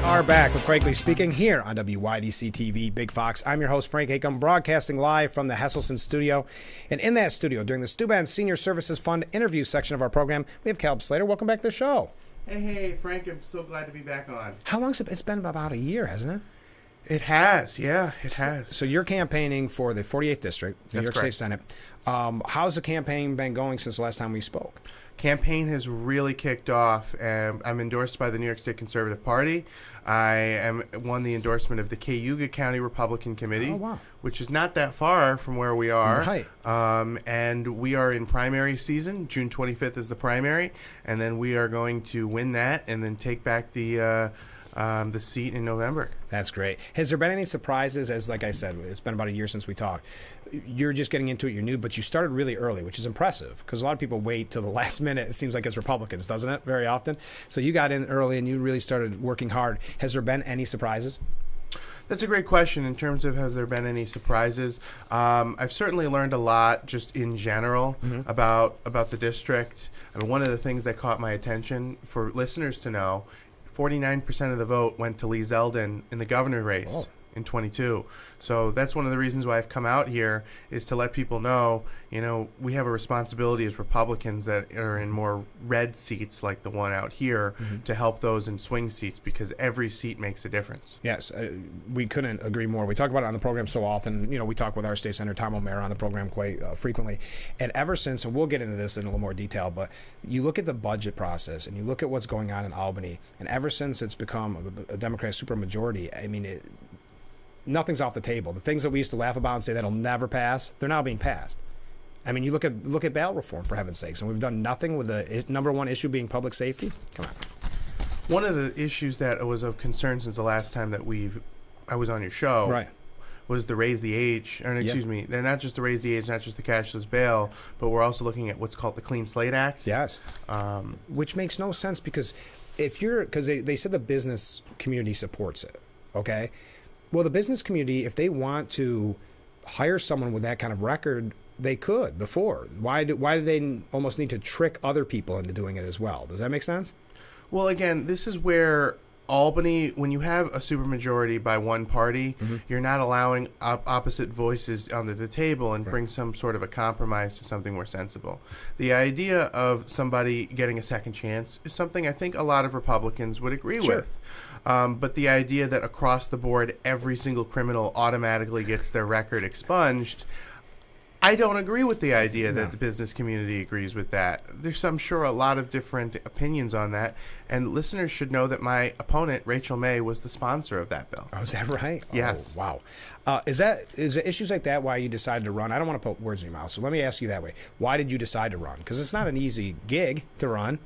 Are back with Frankly Speaking here on WYDC TV Big Fox. I'm your host, Frank Acom, broadcasting live from the Hesselson studio. And in that studio, during the Steuben Senior Services Fund interview section of our program, we have Caleb Slater. Welcome back to the show. Hey, Frank, I'm so glad to be back on. How long has it been? It's been about a year, hasn't it? It has, yeah, it has. So you're campaigning for the 48th District, New York State Senate. How's the campaign been going since the last time we spoke? Campaign has really kicked off. I'm endorsed by the New York State Conservative Party. I won the endorsement of the Cayuga County Republican Committee, which is not that far from where we are. Right. And we are in primary season. June 25th is the primary, and then we are going to win that and then take back the seat in November. That's great. Has there been any surprises? As like I said, it's been about a year since we talked. You're just getting into it. You're new, but you started really early, which is impressive because a lot of people wait till the last minute. It seems like as Republicans, doesn't it? Very often. So you got in early and you really started working hard. Has there been any surprises? That's a great question in terms of has there been any surprises. I've certainly learned a lot just in general about the district. I mean, one of the things that caught my attention for listeners to know, 49% of the vote went to Lee Zeldin in the governor race in 22. So that's one of the reasons why I've come out here is to let people know, we have a responsibility as Republicans that are in more red seats like the one out here to help those in swing seats because every seat makes a difference. Yes, we couldn't agree more. We talk about it on the program so often. We talk with our state senator, Tom O'Mara, on the program quite frequently. And ever since, and we'll get into this in a little more detail, but you look at the budget process and you look at what's going on in Albany, and ever since it's become a Democrat supermajority, I mean, nothing's off the table. The things that we used to laugh about and say that'll never pass, they're now being passed. I mean, you look at bail reform, for heaven's sakes, and we've done nothing with the number one issue being public safety. Come on. One of the issues that was of concern since the last time that I was on your show was the raise the age, or excuse me, they're not just the raise the age, not just the cashless bail, but we're also looking at what's called the Clean Slate Act. Yes. Which makes no sense because because they said the business community supports it, okay? Well, the business community, if they want to hire someone with that kind of record, they could before. Why do they almost need to trick other people into doing it as well? Does that make sense? Well, again, this is where Albany, when you have a supermajority by one party, you're not allowing opposite voices onto the table and bring some sort of a compromise to something more sensible. The idea of somebody getting a second chance is something I think a lot of Republicans would agree with. But the idea that across the board every single criminal automatically gets their record expunged, I don't agree with the idea that the business community agrees with that. There's, I'm sure, a lot of different opinions on that, and listeners should know that my opponent, Rachel May, was the sponsor of that bill. Oh, is that right? Yes. Oh, wow. Is it issues like that why you decided to run? I don't want to put words in your mouth, so let me ask you that way. Why did you decide to run? Because it's not an easy gig to run.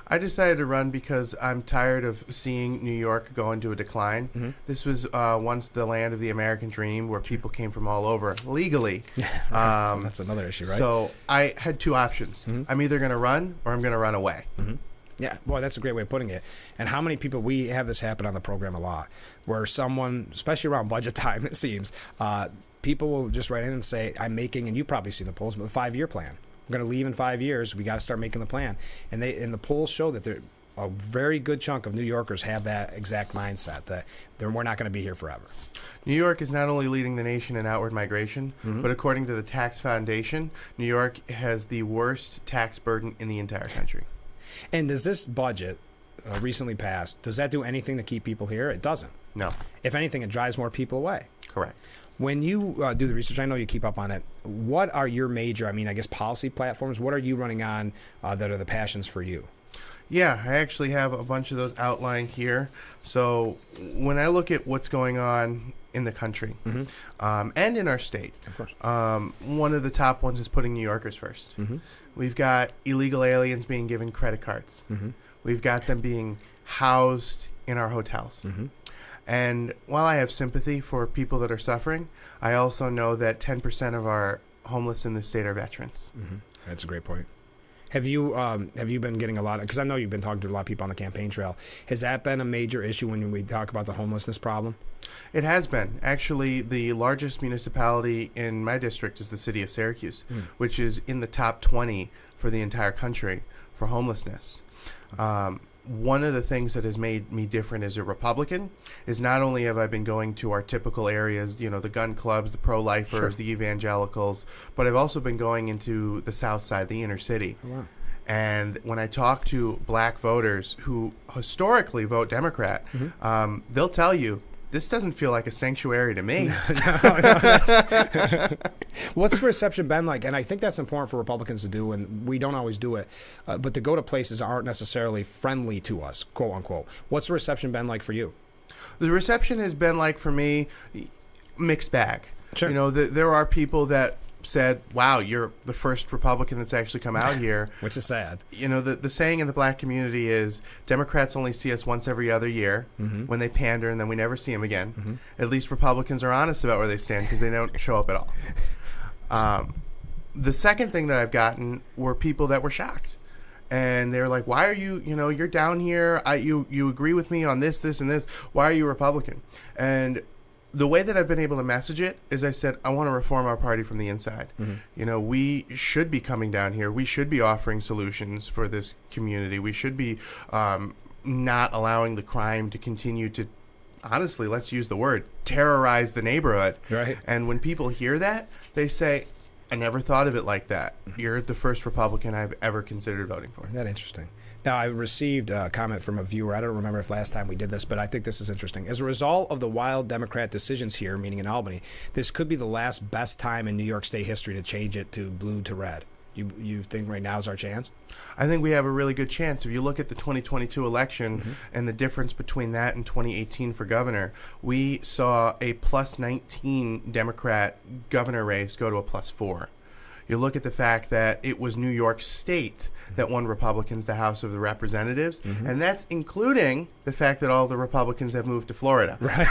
I decided to run because I'm tired of seeing New York go into a decline. This was once the land of the American dream where people came from all over legally. That's another issue, right? So I had two options. I'm either going to run or I'm going to run away. Yeah, boy, that's a great way of putting it. And how many people, we have this happen on the program a lot, where someone, especially around budget time, it seems, people will just write in and say, I'm making, and you probably see the polls, but the 5-year plan. I'm going to leave in 5 years. We got to start making the plan. And the polls show that a very good chunk of New Yorkers have that exact mindset that we're not going to be here forever. New York is not only leading the nation in outward migration, but according to the Tax Foundation, New York has the worst tax burden in the entire country. And does this budget recently passed, does that do anything to keep people here? It doesn't. No. If anything, it drives more people away. Correct. When you do the research, I know you keep up on it. What are your major, policy platforms? What are you running on that are the passions for you? Yeah, I actually have a bunch of those outlined here. So when I look at what's going on in the country and in our state, of course, one of the top ones is putting New Yorkers first. We've got illegal aliens being given credit cards. We've got them being housed in our hotels. And while I have sympathy for people that are suffering, I also know that 10% of our homeless in the state are veterans. That's a great point. Have you been getting a lot of, because I know you've been talking to a lot of people on the campaign trail. Has that been a major issue when we talk about the homelessness problem? It has been. Actually, the largest municipality in my district is the city of Syracuse, which is in the top 20 for the entire country for homelessness. One of the things that has made me different as a Republican is not only have I been going to our typical areas, you know, the gun clubs, the pro-lifers, Sure. the evangelicals, but I've also been going into the South Side, the inner city. Oh, wow. And when I talk to black voters who historically vote Democrat, they'll tell you, this doesn't feel like a sanctuary to me. What's the reception been like? And I think that's important for Republicans to do, and we don't always do it. But to go to places that aren't necessarily friendly to us, quote unquote. What's the reception been like for you? The reception has been like, for me, mixed bag. Sure. You know, there are people that said, wow, you're the first Republican that's actually come out here. Which is sad. You know, the saying in the black community is Democrats only see us once every other year when they pander, and then we never see them again. At least Republicans are honest about where they stand because they don't show up at all. The second thing that I've gotten were people that were shocked. And they're like, why are you, you know, you're down here. You agree with me on this, this, and this. Why are you Republican? And the way that I've been able to message it is I said, I want to reform our party from the inside. You know, we should be coming down here. We should be offering solutions for this community. We should be not allowing the crime to continue to, honestly, let's use the word, terrorize the neighborhood. Right. And when people hear that, they say, I never thought of it like that. You're the first Republican I've ever considered voting for. Isn't that interesting? Now, I received a comment from a viewer. I don't remember if last time we did this, but I think this is interesting. As a result of the wild Democrat decisions here, meaning in Albany, this could be the last best time in New York State history to change it to blue to red. You think right now is our chance? I think we have a really good chance. If you look at the 2022 election and the difference between that and 2018 for governor, we saw a plus 19 Democrat governor race go to a plus 4. You look at the fact that it was New York State that won Republicans the House of the Representatives, and that's including the fact that all the Republicans have moved to Florida. Right.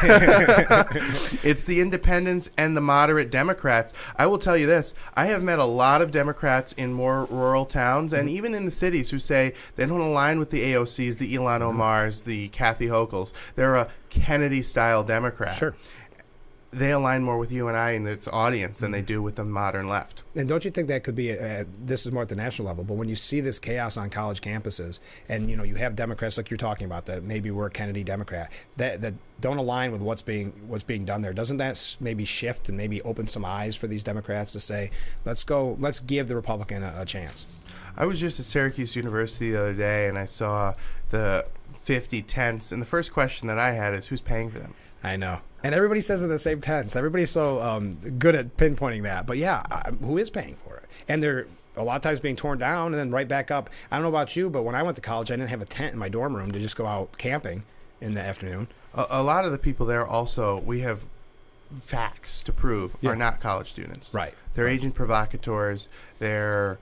It's the independents and the moderate Democrats. I will tell you this. I have met a lot of Democrats in more rural towns and even in the cities who say they don't align with the AOCs, the Ilhan Omars, the Kathy Hochul's. They're a Kennedy-style Democrat. Sure. They align more with you and I and its audience than they do with the modern left. And don't you think that could be, this is more at the national level, but when you see this chaos on college campuses and, you know, you have Democrats like you're talking about that maybe we're a Kennedy Democrat that don't align with what's being done there, doesn't that maybe shift and maybe open some eyes for these Democrats to say, let's give the Republican a chance? I was just at Syracuse University the other day and I saw the 50 tents, and the first question that I had is, who's paying for them? I know. And everybody says in the same tense. Everybody's so good at pinpointing that. But yeah, who is paying for it? And they're a lot of times being torn down and then right back up. I don't know about you, but when I went to college, I didn't have a tent in my dorm room to just go out camping in the afternoon. A lot of the people there also, we have facts to prove, are not college students. Right. They're agent provocateurs. They're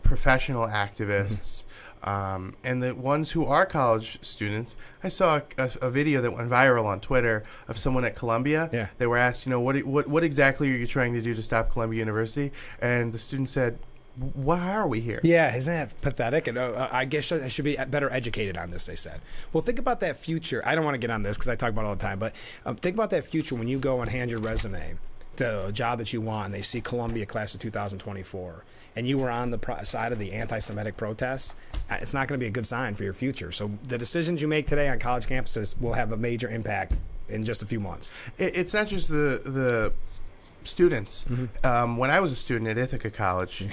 professional activists. And the ones who are college students, I saw a video that went viral on Twitter of someone at Columbia. Yeah. They were asked, you know, what exactly are you trying to do to stop Columbia University? And the student said, why are we here? Yeah, isn't that pathetic? And I guess I should be better educated on this, they said. Well, think about that future. I don't want to get on this because I talk about it all the time, but think about that future when you go and hand your resume to a job that you want, and they see Columbia class of 2024, and you were on the side of the anti-Semitic protests. It's not going to be a good sign for your future. So the decisions you make today on college campuses will have a major impact in just a few months. It's not just the students. When I was a student at Ithaca College.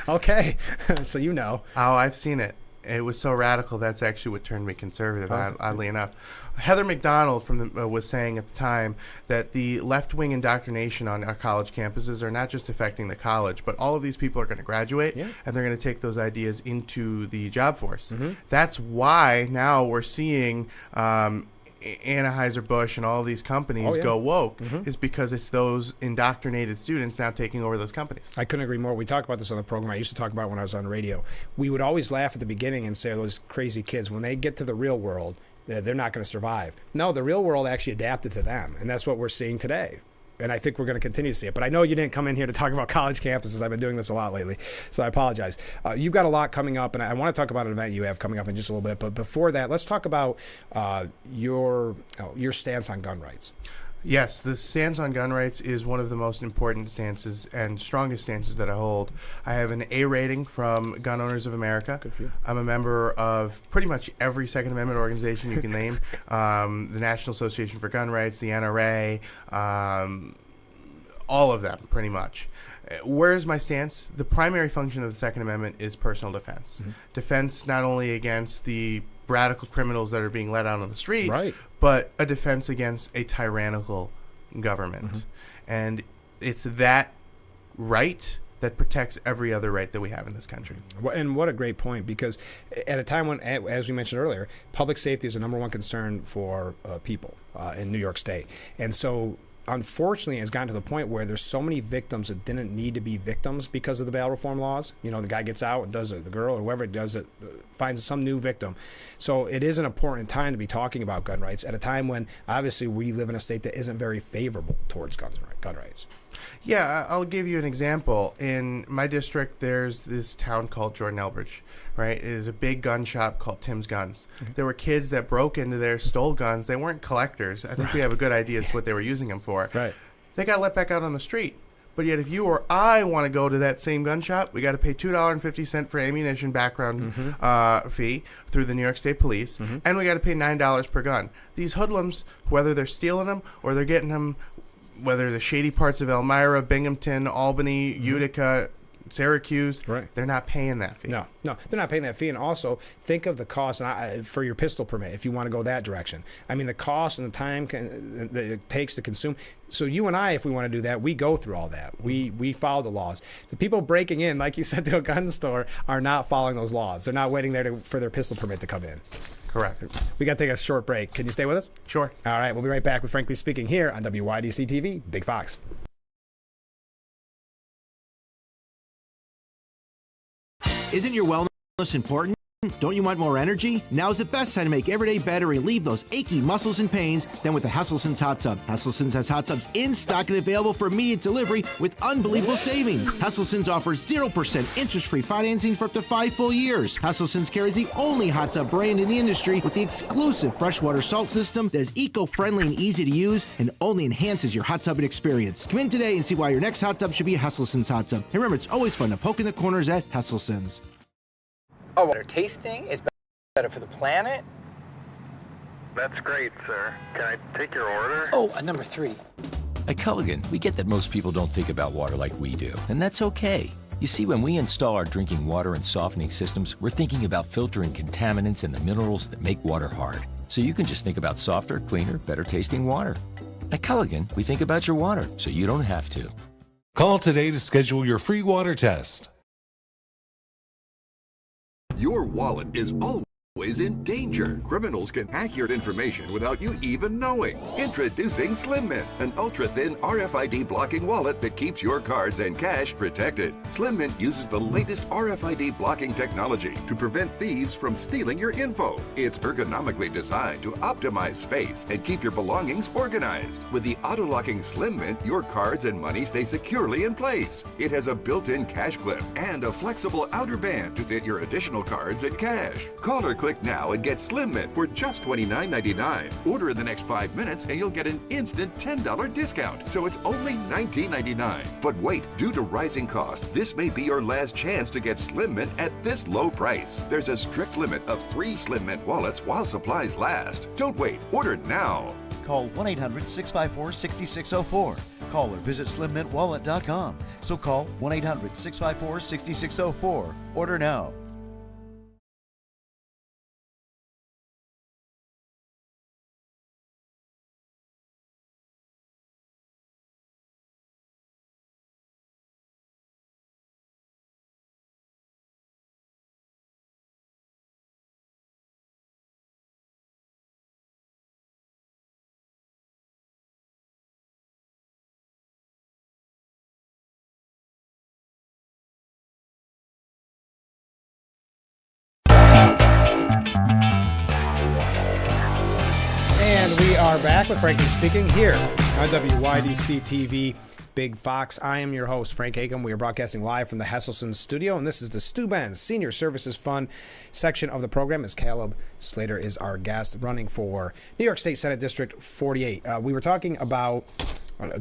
Okay, so you know. Oh, I've seen it. It was so radical, that's actually what turned me conservative, oddly enough. Heather McDonald was saying at the time that the left-wing indoctrination on our college campuses are not just affecting the college, but all of these people are going to graduate, and they're going to take those ideas into the job force. That's why now we're seeing Anheuser-Busch and all these companies go woke, is because it's those indoctrinated students now taking over those companies. I couldn't agree more. We talked about this on the program. I used to talk about it when I was on radio. We would always laugh at the beginning and say, those crazy kids, when they get to the real world, they're not going to survive. No, the real world actually adapted to them, and that's what we're seeing today. and I think we're going to continue to see it. But I know you didn't come in here to talk about college campuses. I've been doing this a lot lately, so I apologize. You've got a lot coming up, and I want to talk about an event you have coming up in just a little bit. But before that, let's talk about your stance on gun rights. Yes, the stance on gun rights is one of the most important stances and strongest stances that I hold. I have an A rating from Gun Owners of America. Good for you. I'm a member of pretty much every Second Amendment organization you can name. The National Association for Gun Rights, the NRA, all of them, pretty much. Where is my stance? The primary function of the Second Amendment is personal defense. Mm-hmm. Defense not only against the radical criminals that are being let out on the street, right, but a defense against a tyrannical government. Mm-hmm. And it's that right that protects every other right that we have in this country. And what a great point, because at a time when, as we mentioned earlier, public safety is the number one concern for people in New York State. And so unfortunately, it's gotten to the point where there's so many victims that didn't need to be victims because of the bail reform laws. You know, the guy gets out and does it, the girl or whoever does it finds some new victim. So it is an important time to be talking about gun rights at a time when obviously we live in a state that isn't very favorable towards gun rights. Yeah, I'll give you an example. In my district, there's this town called Jordan Elbridge, right? It is a big gun shop called Tim's Guns. Okay. There were kids that broke into there, stole guns. They weren't collectors. I think we have a good idea as to what they were using them for. Right. They got let back out on the street. But yet if you or I want to go to that same gun shop, we got to pay $2.50 for ammunition background fee through the New York State Police, and we got to pay $9 per gun. These hoodlums, whether they're stealing them or they're getting them, whether the shady parts of Elmira, Binghamton, Albany, Utica, Syracuse, right, they're not paying that fee. No, they're not paying that fee. And also, think of the cost for your pistol permit if you want to go that direction. I mean, the cost and the time that it takes to consume. So you and I, if we want to do that, we go through all that. We follow the laws. The people breaking in, like you said, to a gun store are not following those laws. They're not waiting there for their pistol permit to come in. Correct. We got to take a short break. Can you stay with us? Sure. All right. We'll be right back with Frankly Speaking here on WYDC TV, Big Fox. Isn't your wellness important? Don't you want more energy? Now's the best time to make every day better and relieve those achy muscles and pains than with the Hesselson's Hot Tub. Hesselson's has hot tubs in stock and available for immediate delivery with unbelievable savings. Hesselson's offers 0% interest-free financing for up to 5 full years. Hesselson's carries the only hot tub brand in the industry with the exclusive freshwater salt system that is eco-friendly and easy to use and only enhances your hot tubbing experience. Come in today and see why your next hot tub should be a Hesselson's hot tub. And remember, it's always fun to poke in the corners at Hesselson's. Oh, water tasting is better for the planet? That's great, sir. Can I take your order? Oh, number 3. At Culligan, we get that most people don't think about water like we do, and that's okay. You see, when we install our drinking water and softening systems, we're thinking about filtering contaminants and the minerals that make water hard. So you can just think about softer, cleaner, better tasting water. At Culligan, we think about your water, so you don't have to. Call today to schedule your free water test. Your wallet is always in danger. Criminals can hack your information without you even knowing. Introducing Slim Mint, an ultra-thin RFID blocking wallet that keeps your cards and cash protected. Slim Mint uses the latest RFID blocking technology to prevent thieves from stealing your info. It's ergonomically designed to optimize space and keep your belongings organized. With the auto-locking Slim Mint, your cards and money stay securely in place. It has a built-in cash clip and a flexible outer band to fit your additional cards and cash. Call or click now and get Slim Mint for just $29.99. Order in the next 5 minutes and you'll get an instant $10 discount. So it's only $19.99. But wait, due to rising costs, this may be your last chance to get Slim Mint at this low price. There's a strict limit of 3 Slim Mint wallets while supplies last. Don't wait, order now. Call 1-800-654-6604. Call or visit slimmintwallet.com. So call 1-800-654-6604. Order now. And we are back with Frankie Speaking here on WYDC TV Big Fox. I am your host, Frank Acom. We are broadcasting live from the Hesselson studio, and this is the Stu Benz Senior Services Fund section of the program, as Caleb Slater is our guest running for New York State Senate District 48. We were talking about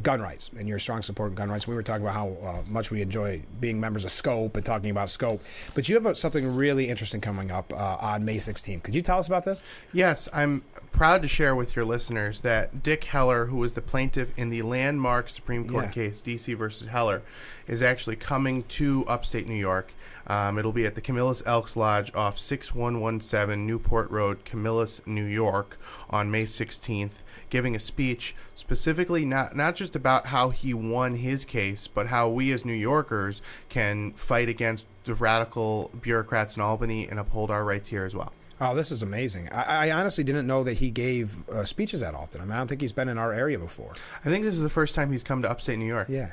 gun rights and your strong support of gun rights. We were talking about how much we enjoy being members of SCOPE and talking about SCOPE. But you have something really interesting coming up on May 16th. Could you tell us about this? Yes, I'm proud to share with your listeners that Dick Heller, who was the plaintiff in the landmark Supreme Court case, D.C. versus Heller, is actually coming to upstate New York. It'll be at the Camillus Elks Lodge off 6117 Newport Road, Camillus, New York, on May 16th, giving a speech specifically not just about how he won his case, but how we as New Yorkers can fight against the radical bureaucrats in Albany and uphold our rights here as well. Oh, this is amazing. I honestly didn't know that he gave speeches that often. I mean, I don't think he's been in our area before. I think this is the first time he's come to upstate New York. Yeah.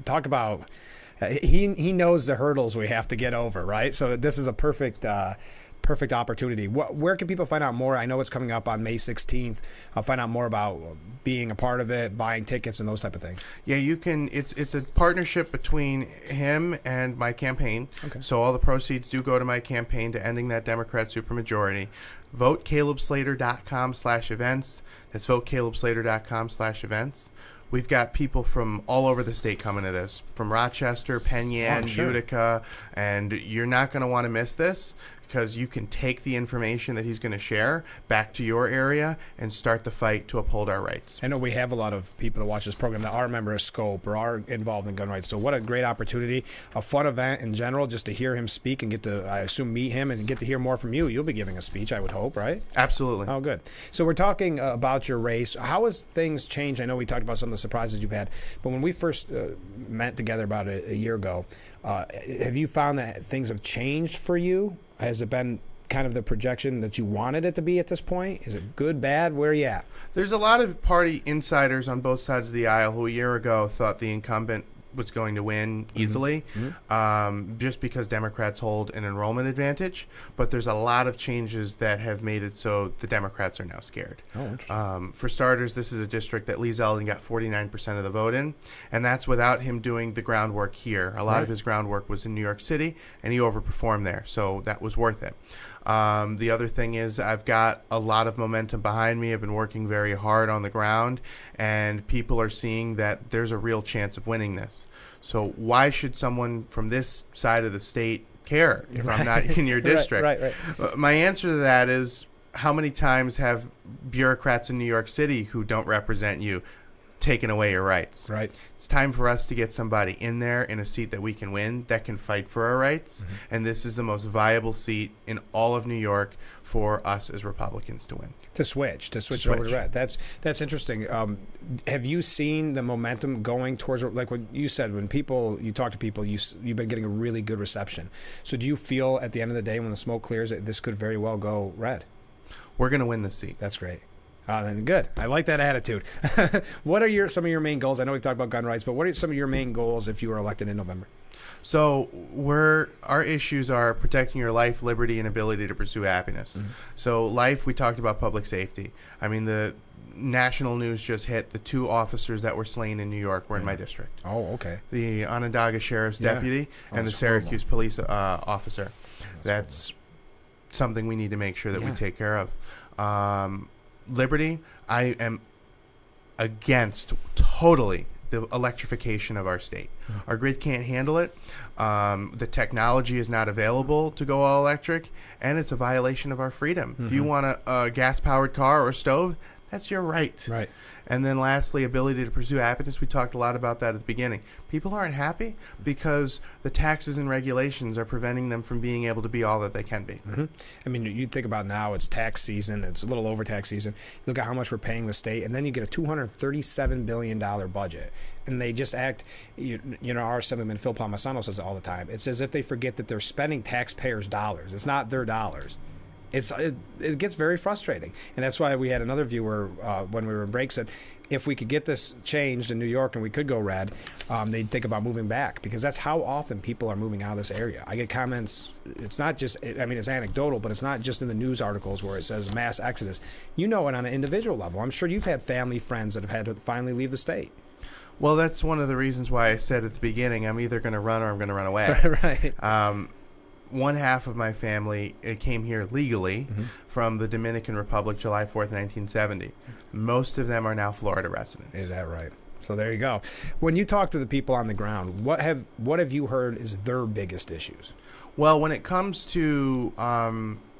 Talk about... He knows the hurdles we have to get over, right? So this is a perfect opportunity. Where can people find out more? I know it's coming up on May 16th. I'll find out more about being a part of it, buying tickets, and those type of things. Yeah, you can. It's a partnership between him and my campaign. Okay. So all the proceeds do go to my campaign to ending that Democrat supermajority. VoteCalebSlater.com/events. That's VoteCalebSlater.com/events. We've got people from all over the state coming to this, from Rochester, Penn Yan, Utica, and you're not going to want to miss this, because you can take the information that he's going to share back to your area and start the fight to uphold our rights. I know we have a lot of people that watch this program that are members of SCOPE or are involved in gun rights. So what a great opportunity, a fun event in general, just to hear him speak and get to, I assume, meet him and get to hear more from you. You'll be giving a speech, I would hope, right? Absolutely. Oh, good. So we're talking about your race. How has things changed? I know we talked about some of the surprises you've had, but when we first met together about a year ago, have you found that things have changed for you? Has it been kind of the projection that you wanted it to be at this point? Is it good, bad? Where are you at? There's a lot of party insiders on both sides of the aisle who a year ago thought the incumbent was going to win easily, just because Democrats hold an enrollment advantage. But there's a lot of changes that have made it so the Democrats are now scared. Oh, interesting. For starters, this is a district that Lee Zeldin got 49% of the vote in, and that's without him doing the groundwork here. A lot of his groundwork was in New York City, and he overperformed there, so that was worth it. The other thing is I've got a lot of momentum behind me. I've been working very hard on the ground, and people are seeing that there's a real chance of winning this. So why should someone from this side of the state care if I'm not in your district? Right. My answer to that is, how many times have bureaucrats in New York City who don't represent you taken away your rights? Right. It's time for us to get somebody in there in a seat that we can win, that can fight for our rights, and this is the most viable seat in all of New York for us as Republicans to win. To switch over to red. That's interesting. Have you seen the momentum going towards, like what you said, when you talk to people, you've been getting a really good reception. So do you feel at the end of the day, when the smoke clears, that this could very well go red? We're going to win this seat. That's great. Then good. I like that attitude. What are some of your main goals? I know we've talked about gun rights, but what are some of your main goals if you were elected in November? So our issues are protecting your life, liberty, and ability to pursue happiness. So life, we talked about public safety. I mean, the national news just hit. The 2 officers that were slain in New York were in my district. Oh, okay. The Onondaga Sheriff's deputy and the Syracuse police officer. That's something we need to make sure that we take care of. Liberty, I am against totally the electrification of our state. Our grid can't handle it. The technology is not available to go all electric, and it's a violation of our freedom. If you want a gas-powered car or stove, that's your right. Right. And then lastly, ability to pursue happiness. We talked a lot about that at the beginning. People aren't happy because the taxes and regulations are preventing them from being able to be all that they can be. I mean, you think about now, it's tax season. It's a little over tax season. Look at how much we're paying the state, and then you get a $237 billion budget. And they just act, our Assemblyman Phil Palmisano says it all the time. It's as if they forget that they're spending taxpayers' dollars. It's not their dollars. It gets very frustrating. And that's why we had another viewer when we were in break said, if we could get this changed in New York and we could go red, they'd think about moving back, because that's how often people are moving out of this area. I get comments. It's not just, I mean, it's anecdotal, but it's not just in the news articles where it says mass exodus. You know it on an individual level. I'm sure you've had family, friends that have had to finally leave the state. Well, that's one of the reasons why I said at the beginning, I'm either going to run or I'm going to run away. Right. One half of my family came here legally from the Dominican Republic July 4th, 1970. Most of them are now Florida residents. Is that right? So there you go. When you talk to the people on the ground, what have you heard is their biggest issues? Well, when it comes to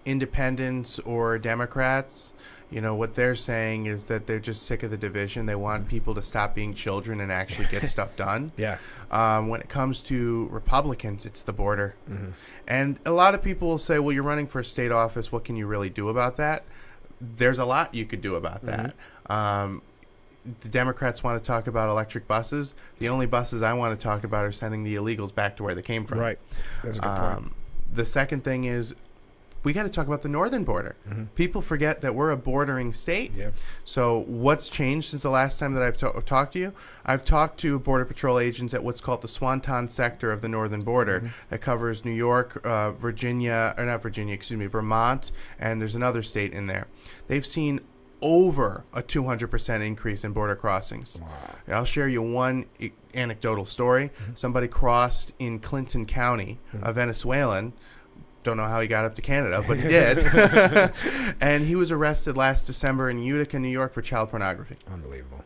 independents or Democrats, you know, what they're saying is that they're just sick of the division. They want people to stop being children and actually get stuff done. Yeah. When it comes to Republicans, it's the border. And a lot of people will say, well, you're running for a state office. What can you really do about that? There's a lot you could do about that. The Democrats want to talk about electric buses. The only buses I want to talk about are sending the illegals back to where they came from. Right. That's a good point. The second thing is, we got to talk about the northern border. People forget that we're a bordering state. So what's changed since the last time that I've talked to you? I've talked to Border Patrol agents at what's called the Swanton sector of the northern border that covers New York, Vermont, and there's another state in there. They've seen over a 200% increase in border crossings. I'll share you one anecdotal story. Somebody crossed in Clinton County, a Venezuelan. Don't know how he got up to Canada, but he did. And he was arrested last December in Utica, New York for child pornography. Unbelievable.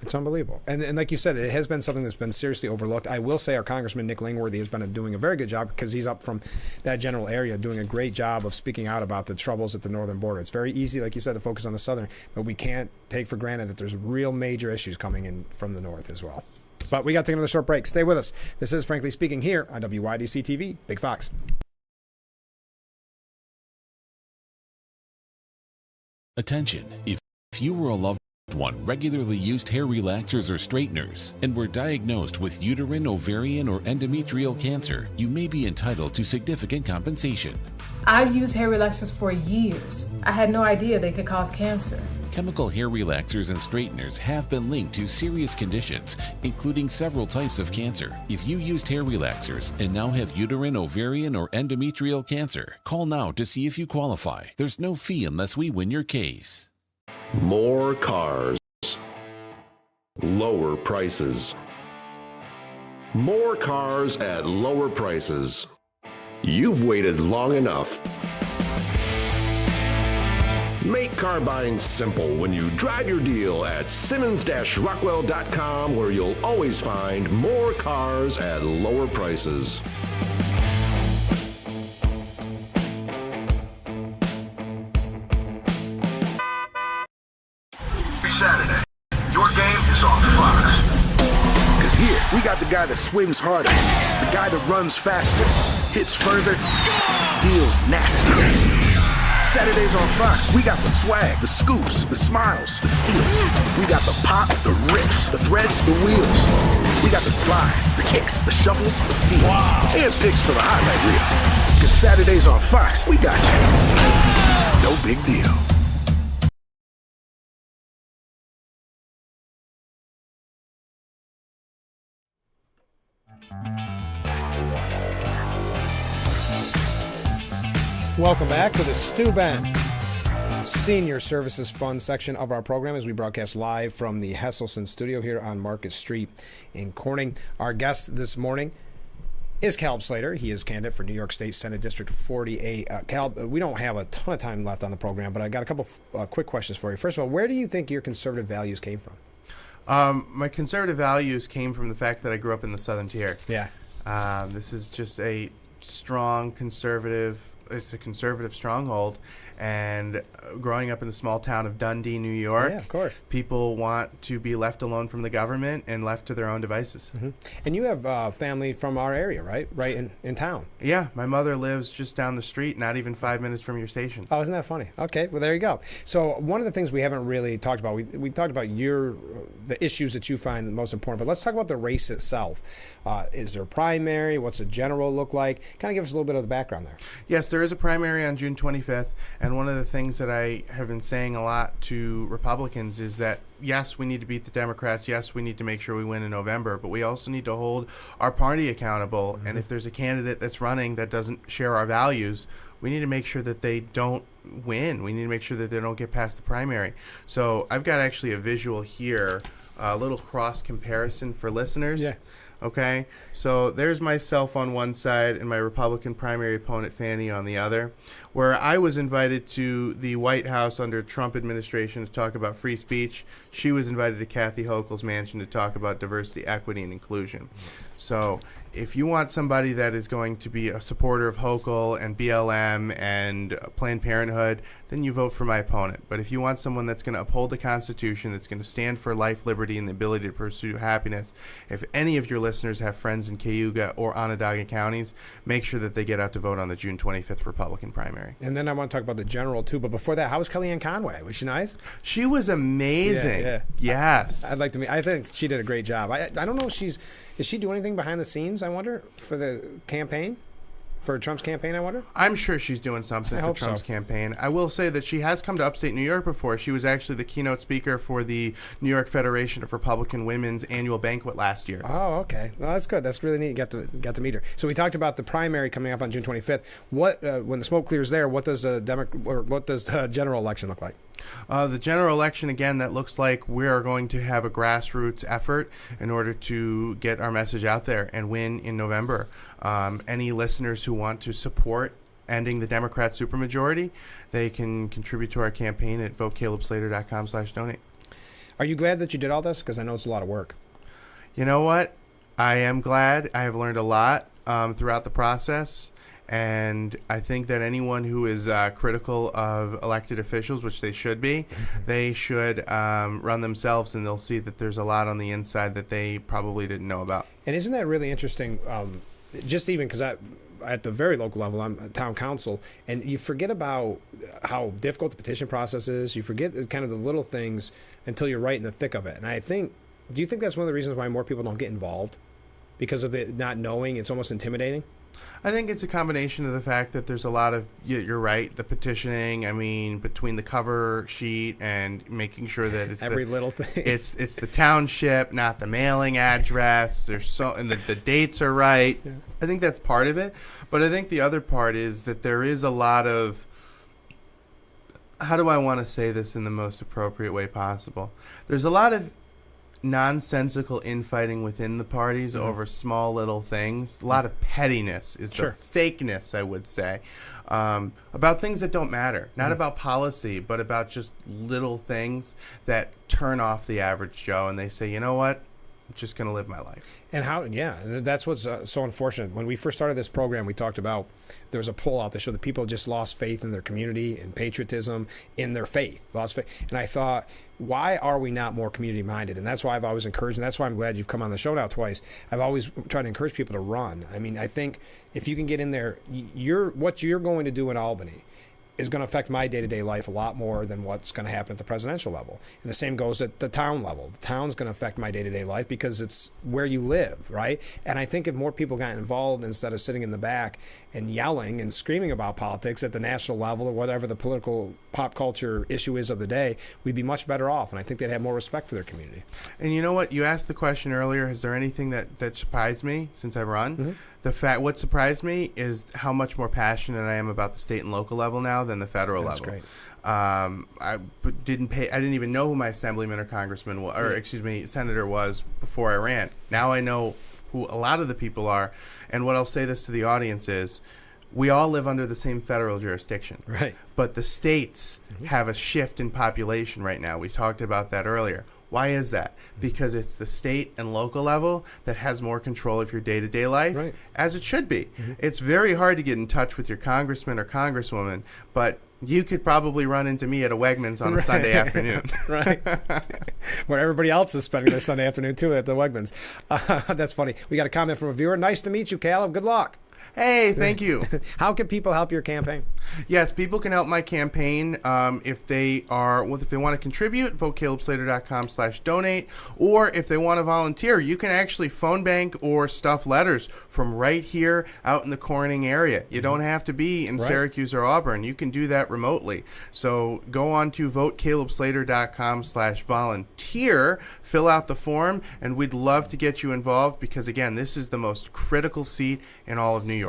It's unbelievable. And like you said, it has been something that's been seriously overlooked. I will say our Congressman Nick Langworthy has been doing a very good job, because he's up from that general area, doing a great job of speaking out about the troubles at the northern border. It's very easy, like you said, to focus on the southern, but we can't take for granted that there's real major issues coming in from the north as well. But we got to take another short break. Stay with us. This is Frankly Speaking here on WYDC TV, Big Fox. Attention, if you were a loved one regularly used hair relaxers or straighteners and were diagnosed with uterine, ovarian, or endometrial cancer, you may be entitled to significant compensation. I've used hair relaxers for years. I had no idea they could cause cancer. Chemical hair relaxers and straighteners have been linked to serious conditions, including several types of cancer. If you used hair relaxers and now have uterine, ovarian, or endometrial cancer, call now to see if you qualify. There's no fee unless we win your case. More cars. Lower prices. More cars at lower prices. You've waited long enough. Make car buying simple when you drive your deal at Simmons-Rockwell.com, where you'll always find more cars at lower prices. Saturday, your game is on Fox. Because here, we got the guy that swings harder, the guy that runs faster, hits further, deals nasty. Saturdays on Fox, we got the swag, the scoops, the smiles, the steals. We got the pop, the rips, the threads, the wheels. We got the slides, the kicks, the shovels, the feels, and picks for the highlight reel. Because Saturdays on Fox, we got you. No big deal. Welcome back to the Stu Ben Senior Services Fund section of our program, as we broadcast live from the Hesselson studio here on Market Street in Corning. Our guest this morning is Caleb Slater. He is candidate for New York State Senate District 48. Caleb, we don't have a ton of time left on the program, but I got a couple quick questions for you. First of all, where do you think your conservative values came from? My conservative values came from the fact that I grew up in the Southern Tier. Yeah. This is just a strong conservative. It's a conservative stronghold, And growing up in the small town of Dundee, New York, yeah, of course, people want to be left alone from the government and left to their own devices. And you have family from our area, right? Right in town. Yeah, my mother lives just down the street, not even 5 minutes from your station. Oh, isn't that funny? Okay, well, there you go. So one of the things we haven't really talked about, we talked about the issues that you find the most important, but let's talk about the race itself. Is there a primary? What's a general look like? Kind of give us a little bit of the background there. Yes, there is a primary on June 25th, and one of the things that I have been saying a lot to Republicans is that, yes, we need to beat the Democrats. Yes, we need to make sure we win in November, but we also need to hold our party accountable. And if there's a candidate that's running that doesn't share our values, we need to make sure that they don't win. We need to make sure that they don't get past the primary. So I've got actually a visual here, a little cross comparison for listeners. Yeah. Okay, so there's myself on one side and my Republican primary opponent, Fannie, on the other, where I was invited to the White House under Trump administration to talk about free speech. She was invited to Kathy Hochul's mansion to talk about diversity, equity, and inclusion. So if you want somebody that is going to be a supporter of Hochul and BLM and Planned Parenthood, then you vote for my opponent. But if you want someone that's going to uphold the Constitution, that's going to stand for life, liberty, and the ability to pursue happiness, if any of your listeners have friends in Cayuga or Onondaga counties, make sure that they get out to vote on the June 25th Republican primary. And then I want to talk about the general, too. But before that, how was Kellyanne Conway? Was she nice? She was amazing. Yeah. Yes. I'd like to meet. I think she did a great job. I don't know if is she doing anything behind the scenes, I wonder, for the campaign? For Trump's campaign, I wonder? I'm sure she's doing something for Trump's campaign. I will say that she has come to upstate New York before. She was actually the keynote speaker for the New York Federation of Republican Women's annual banquet last year. Oh, okay. Well, that's good. That's really neat. Got to meet her. So we talked about the primary coming up on June 25th. What when the smoke clears there, what does the general election look like? The general election, again, that looks like we are going to have a grassroots effort in order to get our message out there and win in November. Any listeners who want to support ending the Democrat supermajority, they can contribute to our campaign at votecalebslater.com/donate. Are you glad that you did all this? Because I know it's a lot of work. You know what? I am glad. I have learned a lot throughout the process. And I think that anyone who is critical of elected officials, which they should be, they should run themselves, and they'll see that there's a lot on the inside that they probably didn't know about. And isn't that really interesting? Just even because at the very local level, I'm a town council, and you forget about how difficult the petition process is. You forget kind of the little things until you're right in the thick of it. And I think, do you think that's one of the reasons why more people don't get involved? Because of the not knowing, it's almost intimidating? I think it's a combination of the fact that there's a lot of, you're right, the petitioning, I mean, between the cover sheet and making sure that it's every little thing. It's the township, not the mailing address. And the dates are right. Yeah. I think that's part of it. But I think the other part is that there is a lot of, how do I want to say this in the most appropriate way possible? There's a lot of nonsensical infighting within the parties over small little things. A lot of pettiness is the fakeness, I would say, about things that don't matter. Not about policy, but about just little things that turn off the average Joe, and they say, you know what? I'm just going to live my life. And that's what's so unfortunate. When we first started this program, we talked about there was a poll out that showed that people just lost faith in their community and patriotism in their faith. Lost faith. And I thought, why are we not more community minded? And that's why I've always encouraged, and that's why I'm glad you've come on the show now twice. I've always tried to encourage people to run. I mean, I think if you can get in there, what you're going to do in Albany is going to affect my day-to-day life a lot more than what's going to happen at the presidential level. And the same goes at the town level. The town's going to affect my day-to-day life because it's where you live, right? And I think if more people got involved instead of sitting in the back and yelling and screaming about politics at the national level or whatever the political pop culture issue is of the day, we'd be much better off. And I think they'd have more respect for their community. And you know what? You asked the question earlier, is there anything that surprised me since I've run? Mm-hmm. What surprised me is how much more passionate I am about the state and local level now than the federal level. That's great. I didn't even know who my assemblyman or congressman was, or senator was before I ran. Now I know who a lot of the people are. And what I'll say this to the audience is, we all live under the same federal jurisdiction. Right. But the states have a shift in population right now. We talked about that earlier. Why is that? Because it's the state and local level that has more control of your day-to-day life, as it should be. It's very hard to get in touch with your congressman or congresswoman, but you could probably run into me at a Wegmans on a Sunday afternoon. Right. Where everybody else is spending their Sunday afternoon, too, at the Wegmans. That's funny. We got a comment from a viewer. Nice to meet you, Caleb. Good luck. Hey, thank you. How can people help your campaign? Yes, people can help my campaign if they want to contribute. VoteCalebSlater.com/donate, or if they want to volunteer, you can actually phone bank or stuff letters from right here out in the Corning area. You don't have to be in Syracuse or Auburn. You can do that remotely. So go on to VoteCalebSlater.com/volunteer, fill out the form, and we'd love to get you involved because, again, this is the most critical seat in all of New York.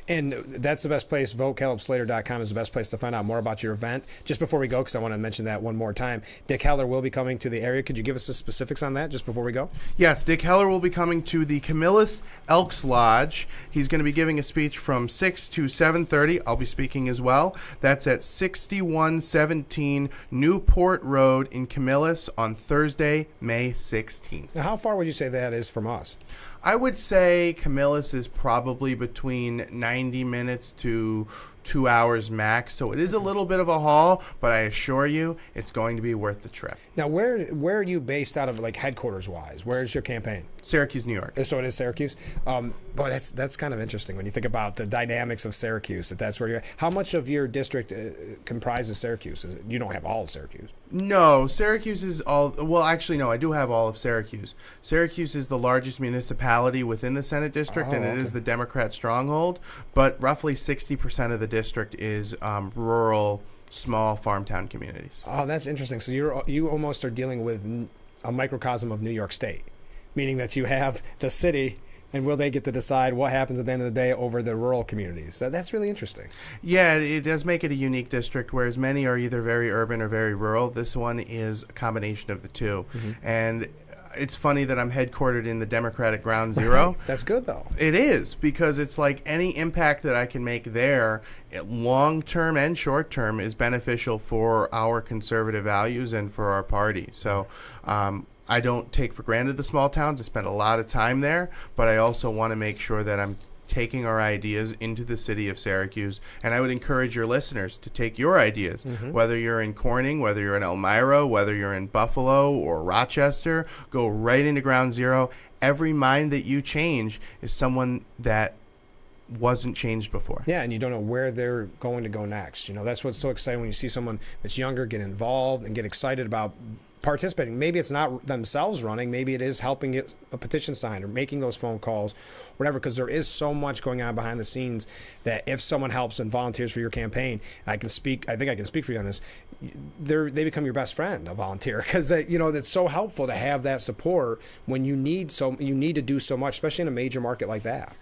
And that's the best place. VoteCalebSlater.com is the best place to find out more about your event. Just before we go, because I want to mention that one more time, Dick Heller will be coming to the area. Could you give us the specifics on that just before we go? Yes, Dick Heller will be coming to the Camillus Elks Lodge. He's going to be giving a speech from 6 to 7:30. I'll be speaking as well. That's at 6117 Newport Road in Camillus on Thursday, May 16th. Now, how far would you say that is from us? I would say Camillus is probably between 90 minutes to 2 hours max, so it is a little bit of a haul, but I assure you it's going to be worth the trip. Now, where are you based out of, like, headquarters-wise? Where is your campaign? Syracuse, New York. So it is Syracuse? Boy, that's kind of interesting when you think about the dynamics of Syracuse, that's where you're at. How much of your district comprises Syracuse? You don't have all of Syracuse. No, Syracuse is all, well, actually, no, I do have all of Syracuse. Syracuse is the largest municipality within the Senate district, and it is the Democrat stronghold, but roughly 60% of the district is rural, small farm town communities. Oh, that's interesting. So you almost are dealing with a microcosm of New York State, meaning that you have the city, and will they get to decide what happens at the end of the day over the rural communities? So that's really interesting. Yeah, it does make it a unique district, whereas many are either very urban or very rural. This one is a combination of the two. And it's funny that I'm headquartered in the Democratic ground zero. That's good, though. It is, because it's like any impact that I can make there, long-term and short-term, is beneficial for our conservative values and for our party. So I don't take for granted the small towns. I spend a lot of time there, but I also want to make sure that I'm taking our ideas into the city of Syracuse. And I would encourage your listeners to take your ideas, whether you're in Corning, whether you're in Elmira, whether you're in Buffalo or Rochester, go right into ground zero. Every mind that you change is someone that wasn't changed before. Yeah, and you don't know where they're going to go next. You know, that's what's so exciting when you see someone that's younger get involved and get excited about participating. Maybe it's not themselves running. Maybe it is helping get a petition signed or making those phone calls, whatever, because there is so much going on behind the scenes that if someone helps and volunteers for your campaign, I think I can speak for you on this, they become your best friend, a volunteer, because it's so helpful to have that support when you need to do so much, especially in a major market like that.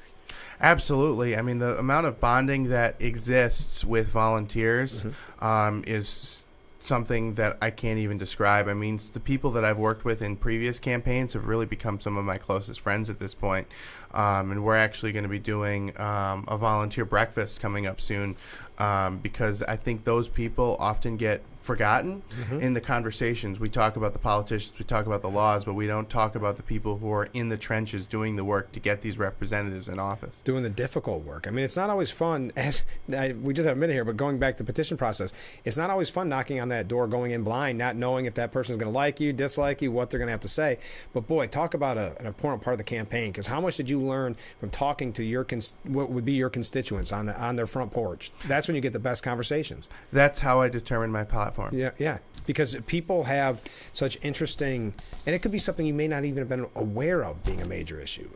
Absolutely. I mean, the amount of bonding that exists with volunteers is something that I can't even describe. I mean, the people that I've worked with in previous campaigns have really become some of my closest friends at this point. And we're actually going to be doing a volunteer breakfast coming up soon because I think those people often get forgotten in the conversations. We talk about the politicians, we talk about the laws, but we don't talk about the people who are in the trenches doing the work to get these representatives in office. Doing the difficult work. I mean, it's not always fun, we just have a minute here, but going back to the petition process, it's not always fun knocking on that door, going in blind, not knowing if that person's going to like you, dislike you, what they're going to have to say. But boy, talk about an important part of the campaign, because how much did you learn from talking to what would be your constituents on their front porch? That's when you get the best conversations. That's how I determine my platform. Yeah. Because people have such interesting, and it could be something you may not even have been aware of being a major issue.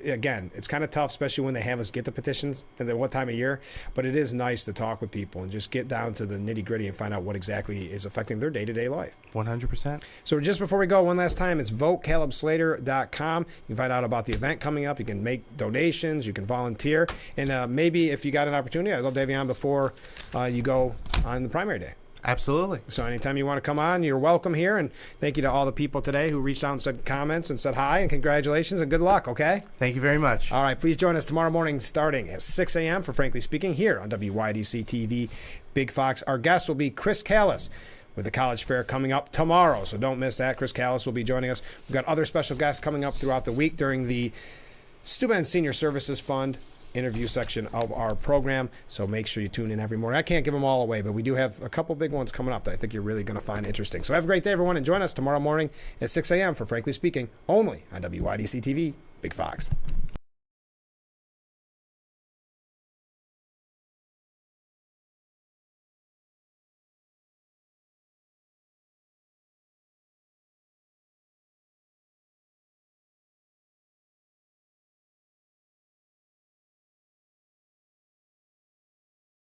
Again, it's kind of tough, especially when they have us get the petitions and then what time of year, but it is nice to talk with people and just get down to the nitty gritty and find out what exactly is affecting their day-to-day life. 100%. So just before we go, one last time, it's VoteCalebSlater.com. You can find out about the event coming up. You can make donations. You can volunteer. And maybe if you got an opportunity, I'd love to have you on before you go on the primary day. Absolutely. So anytime you want to come on, you're welcome here. And thank you to all the people today who reached out and said comments and said hi, and congratulations and good luck, okay? Thank you very much. All right, please join us tomorrow morning starting at 6 a.m. for Frankly Speaking here on WYDC TV Big Fox. Our guest will be Chris Callis, with the college fair coming up tomorrow. So don't miss that. Chris Callis will be joining us. We've got other special guests coming up throughout the week during the Steuben Senior Services Fund interview section of our program. So make sure you tune in every morning. I can't give them all away, but we do have a couple big ones coming up that I think you're really going to find interesting. So have a great day, everyone, and join us tomorrow morning at 6 a.m. for Frankly Speaking, only on WYDC TV, Big Fox.